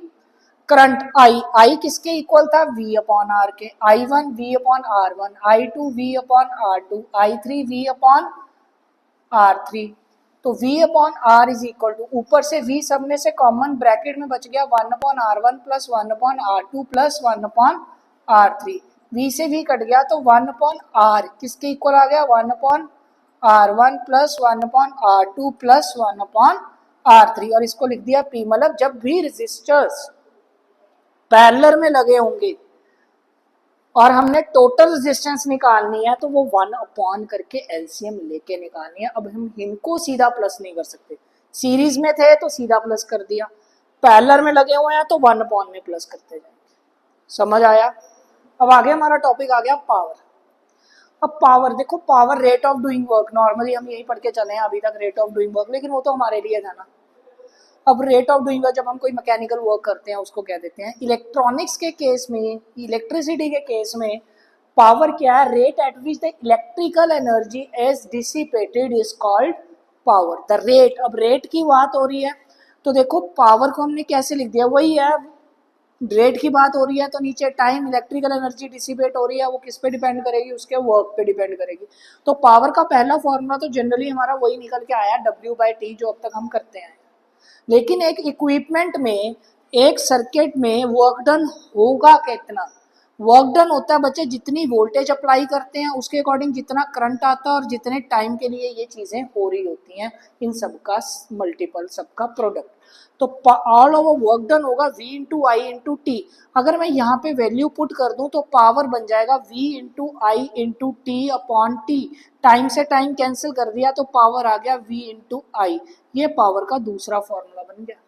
Current I किसके इक्वल था, V अपॉन R के, I1 V upon R1, I2 V upon R2, I3 V upon R3। तो V upon R is equal to, ऊपर से V सब में से कॉमन ब्रैकेट में बच गया 1 upon R1 plus 1 upon R2 plus 1 upon R3। V से V कट गया तो 1 अपॉन R किसके इक्वल आ गया, 1 upon R1 plus 1 upon R2 plus 1 upon R3, और इसको लिख दिया P। मतलब जब भी रेजिस्टर्स पैरेलल में लगे होंगे और हमने टोटल रेजिस्टेंस निकालनी है तो वो 1 अपॉन करके एलसीएम लेके निकालनी है। अब हम इनको सीधा प्लस नहीं कर सकते, सीरीज में थे तो सीधा प्लस कर दिया, पैरेलल में लगे हुए हैं तो 1 अपॉन में प्लस करते जाएंगे। समझ आया। अब आगे हमारा टॉपिक आ गया पावर। अब पावर देखो, power rate of doing work, normally हम यही पढ़ के चले हैं अभी तक रेट ऑफ डूइंग वर्क, लेकिन वो तो हमारे लिए था ना। अब रेट ऑफ डूइंग वर्क जब हम कोई मैकेनिकल वर्क करते हैं उसको कह देते हैं। इलेक्ट्रॉनिक्स के केस में, इलेक्ट्रिसिटी के केस में पावर क्या है, rate at which the electrical energy is dissipated is called power. The rate, अब रेट की बात हो रही है तो देखो पावर को हमने कैसे लिख दिया, वही है, रेट की बात हो रही है तो नीचे टाइम, इलेक्ट्रिकल एनर्जी डिसिपेट हो रही है, वो किस पे डिपेंड करेगी, उसके वर्क पे डिपेंड करेगी। तो पावर का पहला फॉर्मूला तो जनरली हमारा वही निकल के आया W/T, जो अब तक हम करते हैं। लेकिन एक इक्विपमेंट में, एक सर्किट में वर्क डन होगा कितना, वर्क डन होता है बच्चे जितनी वोल्टेज अप्लाई करते हैं उसके अकॉर्डिंग जितना करंट आता है और जितने टाइम के लिए ये चीजें हो रही होती हैं, इन सबका मल्टीपल, सबका प्रोडक्ट। तो ऑल ओवर वर्क डन होगा V into I into T. अगर मैं यहाँ पे वैल्यू पुट कर दूं तो पावर बन जाएगा V into I into T upon T. Time से टाइम कैंसिल कर दिया तो पावर आ गया V इंटू आई। ये पावर का दूसरा फॉर्मूला बन गया।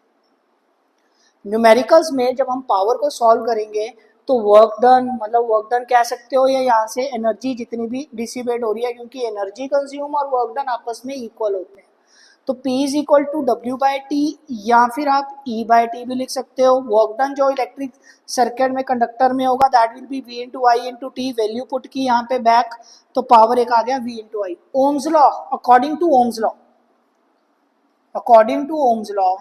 न्यूमेरिकल्स में जब हम पावर को सॉल्व करेंगे तो वर्क डन, मतलब वर्क डन कह सकते हो, या यहाँ से एनर्जी जितनी भी डिसिपेट हो रही है, क्योंकि एनर्जी कंज्यूम और वर्क डन आपस में इक्वल होते हैं। तो P is equal to W/T, या फिर आप E/T भी लिख सकते हो। वर्क डन जो इलेक्ट्रिक सर्किट में कंडक्टर में होगा that will B V into I into T. Value put की यहाँ पे बैक, तो पावर एक आ गया V into I. Ohm's law, according to Ohm's law, according to Ohm's law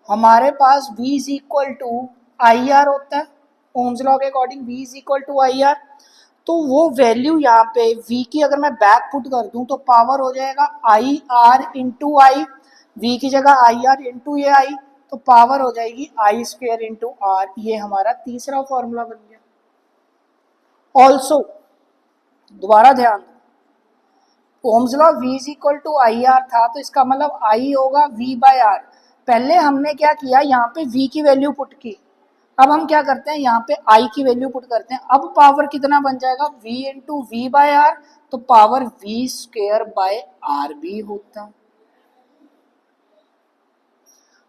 हमारे पास V is equal to I R होता है। ओम्स लॉ के according V is equal to I R. तो वो वैल्यू यहाँ पे V की अगर मैं बैक पुट कर दूं तो पावर हो जाएगा I R into I. V की जगह आई आर इंटू ये आई, तो पावर हो जाएगी आई स्क्वेयर इंटू आर। ये हमारा तीसरा फॉर्मूला बन गया। ऑल्सो दोबारा ध्यान दो, Ohm's law V is equal to I R था, तो इसका मतलब I होगा V बाय आर। पहले हमने क्या किया, यहाँ पे V की वैल्यू पुट की, अब हम क्या करते हैं यहाँ पे I की वैल्यू पुट करते हैं। अब पावर कितना बन जाएगा, V into V by R, तो power V square by R भी होता।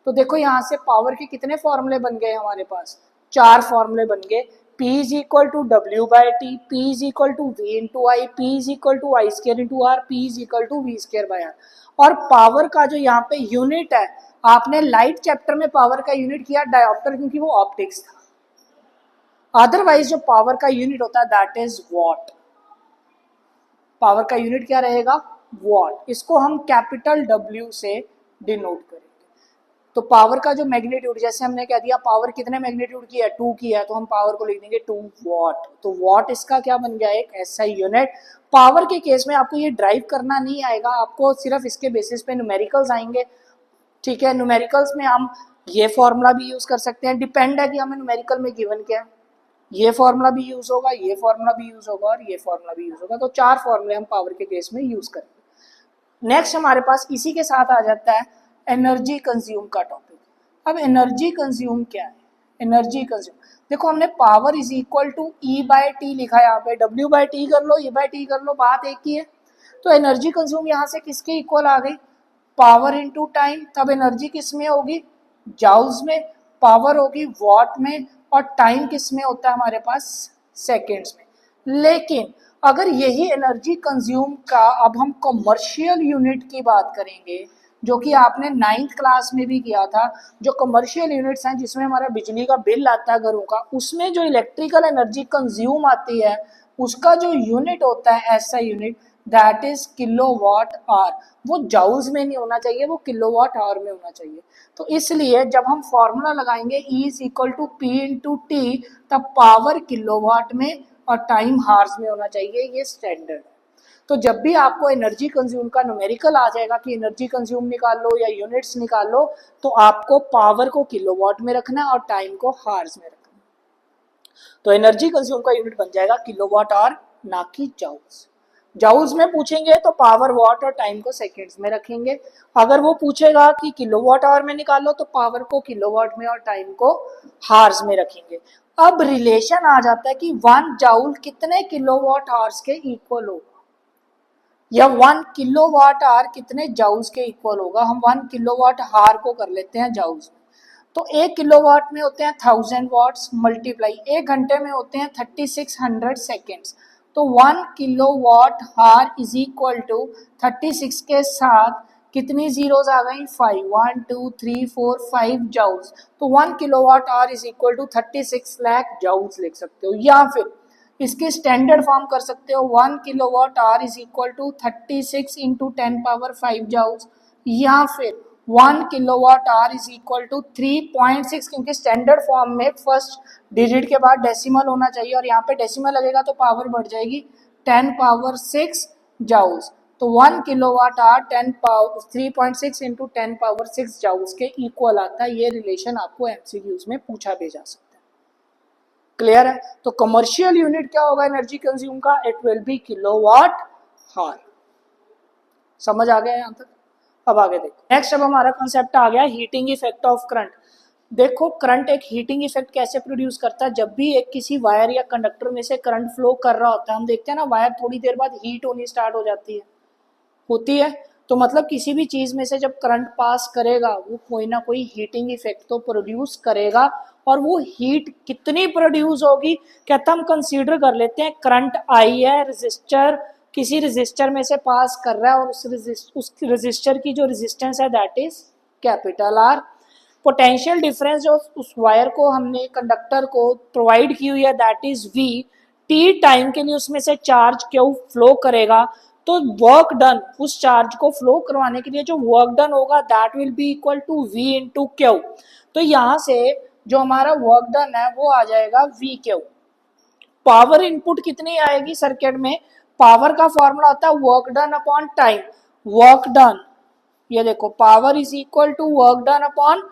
तो देखो यहाँ से पावर के कितने फॉर्मूले बन गए हमारे पास, 4 फॉर्मूले बन गए। P is equal to W/T, P is equal to V into I, P is equal to I square into R, P is equal to V square by R. और पावर का जो यहाँ पे यूनिट है, आपने लाइट चैप्टर में power का unit किया डायोप्टर, क्योंकि वो ऑप्टिक्स था। अदरवाइज जो पावर का यूनिट होता है दैट इज वॉट। पावर का यूनिट क्या रहेगा, वॉट। इसको हम कैपिटल W से डिनोट करेंगे। तो पावर का जो मैग्नीट्यूड, जैसे हमने कह दिया पावर कितने मैग्नीट्यूड की है, 2 की है, तो हम पावर को लिख देंगे 2 वॉट। तो वॉट इसका क्या बन गया, एक ऐसा यूनिट। पावर के केस में आपको ये ड्राइव करना नहीं आएगा, आपको सिर्फ इसके बेसिस पे न्यूमेरिकल्स आएंगे, ठीक है। न्यूमेरिकल्स में हम ये फॉर्मूला भी यूज कर सकते हैं, डिपेंड है कि हमें न्यूमेरिकल में गिवन क्या है। ये फॉर्मूला भी यूज होगा, ये फॉर्मूला भी यूज होगा और ये फॉर्मूला भी यूज होगा। तो 4 फॉर्मूले हम पावर के केस में यूज करेंगे। नेक्स्ट हमारे पास इसी के साथ आ जाता है एनर्जी कंज्यूम का टॉपिक। अब एनर्जी कंज्यूम क्या है, एनर्जी कंज्यूम देखो, हमने power is equal to E by T लिखा है यहाँ पे, डब्ल्यू बाय टी कर लो, ई बाय टी कर लो, बात एक ही है। तो एनर्जी कंज्यूम यहाँ से किसके इक्वल आ गई, पावर इनटू टाइम। तब एनर्जी किस में होगी, जाउल्स में, पावर होगी वॉट में, और टाइम किस में होता है हमारे पास, सेकेंड्स में। लेकिन अगर यही एनर्जी कंज्यूम का अब हम कमर्शियल यूनिट की बात करेंगे, जो कि आपने 9th क्लास में भी किया था, जो कमर्शियल यूनिट्स हैं जिसमें हमारा बिजली का बिल आता है घरों का, उसमें जो इलेक्ट्रिकल एनर्जी कंज्यूम आती है उसका जो यूनिट होता है ऐसा unit, that is kilowatt hour. वो जाउल्स में नहीं होना चाहिए, वो किलोवाट आवर में होना चाहिए। तो इसलिए जब हम फॉर्मूला लगाएंगे E is equal to P into T, तब पावर किलोवाट में और टाइम हार्स में होना चाहिए, ये स्टैंडर्ड है। तो जब भी आपको एनर्जी कंज्यूम का न्यूमेरिकल आ जाएगा कि एनर्जी कंज्यूम निकाल लो या यूनिट्स निकाल लो, तो आपको पावर को किलोवाट में रखना और टाइम को हार्स में रखना। तो एनर्जी कंज्यूम का यूनिट बन जाएगा किलोवाट आवर, ना कि जाउल्स। जाउल्स में पूछेंगे तो पावर वॉट और टाइम को सेकेंड्स में रखेंगे। अगर वो पूछेगा कि किलोवाट आवर में निकालो तो पावर को किलोवाट में और टाइम को हार्स में रखेंगे। अब रिलेशन आ जाता है कि 1 जाउल कितने किलोवाट आवर्स के इक्वल होगा, या 1 किलोवाट आवर कितने जाउल्स के इक्वल होगा। हम 1 किलोवाट आवर को कर लेते हैं जाउल्स में। तो 1 किलोवाट में होते हैं 1000 वाट्स, मल्टीप्लाई 1 घंटे में होते हैं 3600 सेकेंड्स। तो 1 kilowatt hour is equal to 36 के साथ कितनी जीरोस आ गई, 5, 1 2 3 4 5 जाउल्स। तो 1 kilowatt hour is equal to 36 lakh joules लिख सकते हो, या फिर इसकी स्टैंडर्ड फॉर्म कर सकते हो 1 kilowatt hour is equal to 36 into 10 power 5 joules, या फिर 1 kilowatt hour is equal to 3.6, क्योंकि स्टैंडर्ड फॉर्म में फर्स्ट डिजिट के बाद डेसिमल होना चाहिए और यहाँ पे डेसिमल लगेगा तो पावर बढ़ जाएगी, 10 पावर 6 जाउल्स। तो 1 kilowatt our 10 power 3.6 into 10 power 6 joules के इक्वल आता है। ये रिलेशन आपको एमसीक्यूज में पूछा भी जा सकता है। क्लियर है। तो कमर्शियल यूनिट क्या होगा एनर्जी कंज्यूम का, it will be kilowatt hour. समझ आ गया यहां तक। अब आगे देखो, नेक्स्ट अब हमारा कंसेप्ट आ गया हीटिंग इफेक्ट ऑफ करंट। देखो करंट एक हीटिंग इफेक्ट कैसे प्रोड्यूस करता है, जब भी एक किसी वायर या कंडक्टर में से करंट फ्लो कर रहा होता है, हम देखते हैं ना वायर थोड़ी देर बाद हीट होनी स्टार्ट हो जाती है, होती है। तो मतलब किसी भी चीज में से जब करंट पास करेगा वो कोई ना कोई हीटिंग इफेक्ट तो प्रोड्यूस करेगा, और वो हीट कितनी प्रोड्यूस होगी, कहता हम कंसीडर कर लेते हैं करंट आई है, रेजिस्टर किसी रेजिस्टर में से पास कर रहा है और उस रेजिस्टर की जो रेजिस्टेंस है that is capital R. Potential difference जो उस वायर को हमने कंडक्टर को प्रोवाइड की हुई है that is V. T time के लिए उसमें से चार्ज क्यू फ्लो करेगा, तो वर्क डन, उस चार्ज को फ्लो करवाने के लिए जो वर्क डन होगा that will be equal to V into Q. तो यहाँ से जो हमारा वर्क डन है वो आ जाएगा वी क्यू। पावर इनपुट कितनी आएगी सर्किट में, पावर का फॉर्मूला होता है work done upon time. Work done, ये देखो power is equal to work done upon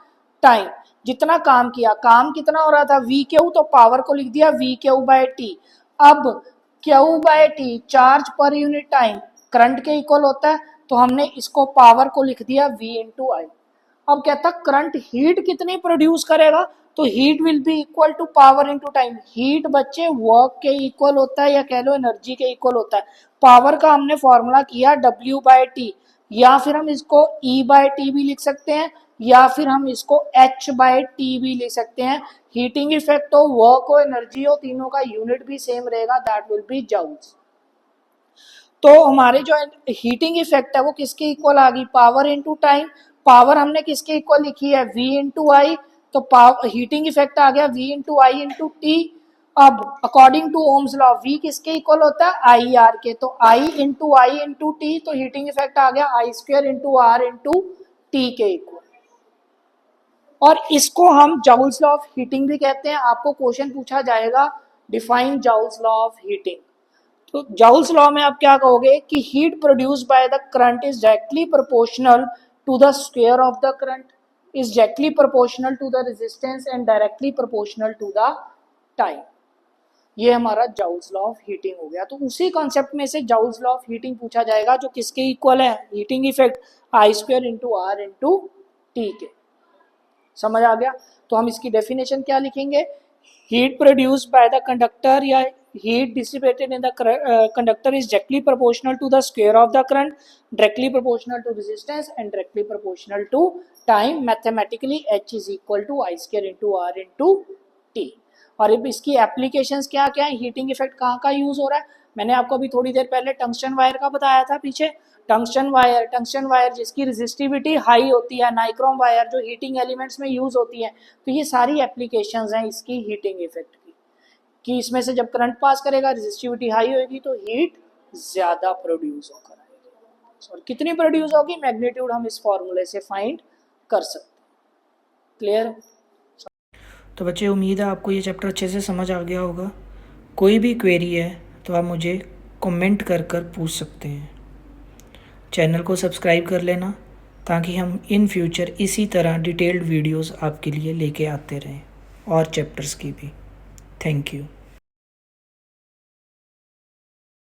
time. जितना काम किया, काम कितना हो रहा था वी क्यू, तो पावर को लिख दिया वी क्यू बाय टी। अब क्यू बाय टी चार्ज पर यूनिट टाइम करंट के इक्वल होता है, तो हमने इसको पावर को लिख दिया वी इंटू आई। अब कहता करंट हीट कितनी प्रोड्यूस करेगा, तो heat will be equal to power into time. Heat बच्चे वर्क के इक्वल होता है या कह लो एनर्जी के इक्वल होता है। पावर का हमने फॉर्मूला किया W बाय टी, या फिर हम इसको E बाय टी भी लिख सकते हैं, या फिर हम इसको H बाय टी भी लिख सकते हैं। हीटिंग इफेक्ट हो, वर्क हो, एनर्जी हो, तीनों का यूनिट भी सेम रहेगा, दैट विल बी जाउल्स। तो हमारे जो हीटिंग इफेक्ट है वो किसके इक्वल आ गई, पावर इंटू टाइम। पावर हमने किसके इक्वल लिखी है, V इंटू आई, तो हीटिंग इफेक्ट आ गया V into I into T. अब according to Ohm's law V किसके इक्वल होता है, आई आर के, तो I into I into T, तो हीटिंग इफेक्ट आ गया I square into R into T के इक्वल। और इसको हम जाउल्स लॉ ऑफ हीटिंग भी कहते हैं। आपको क्वेश्चन पूछा जाएगा define Joule's law of heating, तो जाउल्स लॉ में आप क्या कहोगे कि heat produced by the current is directly proportional to the square of the current, is directly proportional to the resistance and directly proportional to the time. ये हमारा joules law of heating हो गया। तो उसी कॉन्सेप्ट में से joules law of heating पूछा जाएगा जो किसके इक्वल है, heating effect I square into R into T के। समझ आ गया? तो हम इसकी डेफिनेशन क्या लिखेंगे, heat produced by the conductor या heat dissipated in the conductor is directly proportional to the square of the current, directly proportional to resistance and directly proportional to time. Mathematically H is equal to I square into R into T. और अब इसकी applications क्या क्या है, heating effect कहाँ का use हो रहा है, मैंने आपको अभी थोड़ी देर पहले टंगस्टन वायर का बताया था पीछे। टंगस्टन वायर जिसकी रेजिस्टिविटी हाई होती है, नाइक्रोम वायर जो हीटिंग एलिमेंट्स में यूज होती है। तो ये सारी एप्लीकेशंस हैं इसकी हीटिंग इफेक्ट की, कि इसमें से जब करंट पास करेगा रेजिस्टिविटी हाई होगी तो हीट ज्यादा प्रोड्यूस होकर आएगी। और कितनी प्रोड्यूस होगी, मैग्नीट्यूड हम इस फॉर्मूले से फाइंड कर सकते हैं। क्लियर? तो बच्चे उम्मीद है आपको ये चैप्टर अच्छे से समझ आ गया होगा। कोई भी क्वेरी है तो आप मुझे कमेंट कर पूछ सकते हैं। चैनल को सब्सक्राइब कर लेना ताकि हम इन फ्यूचर इसी तरह डिटेल्ड वीडियोस आपके लिए लेके आते रहें और चैप्टर्स की भी। Thank you.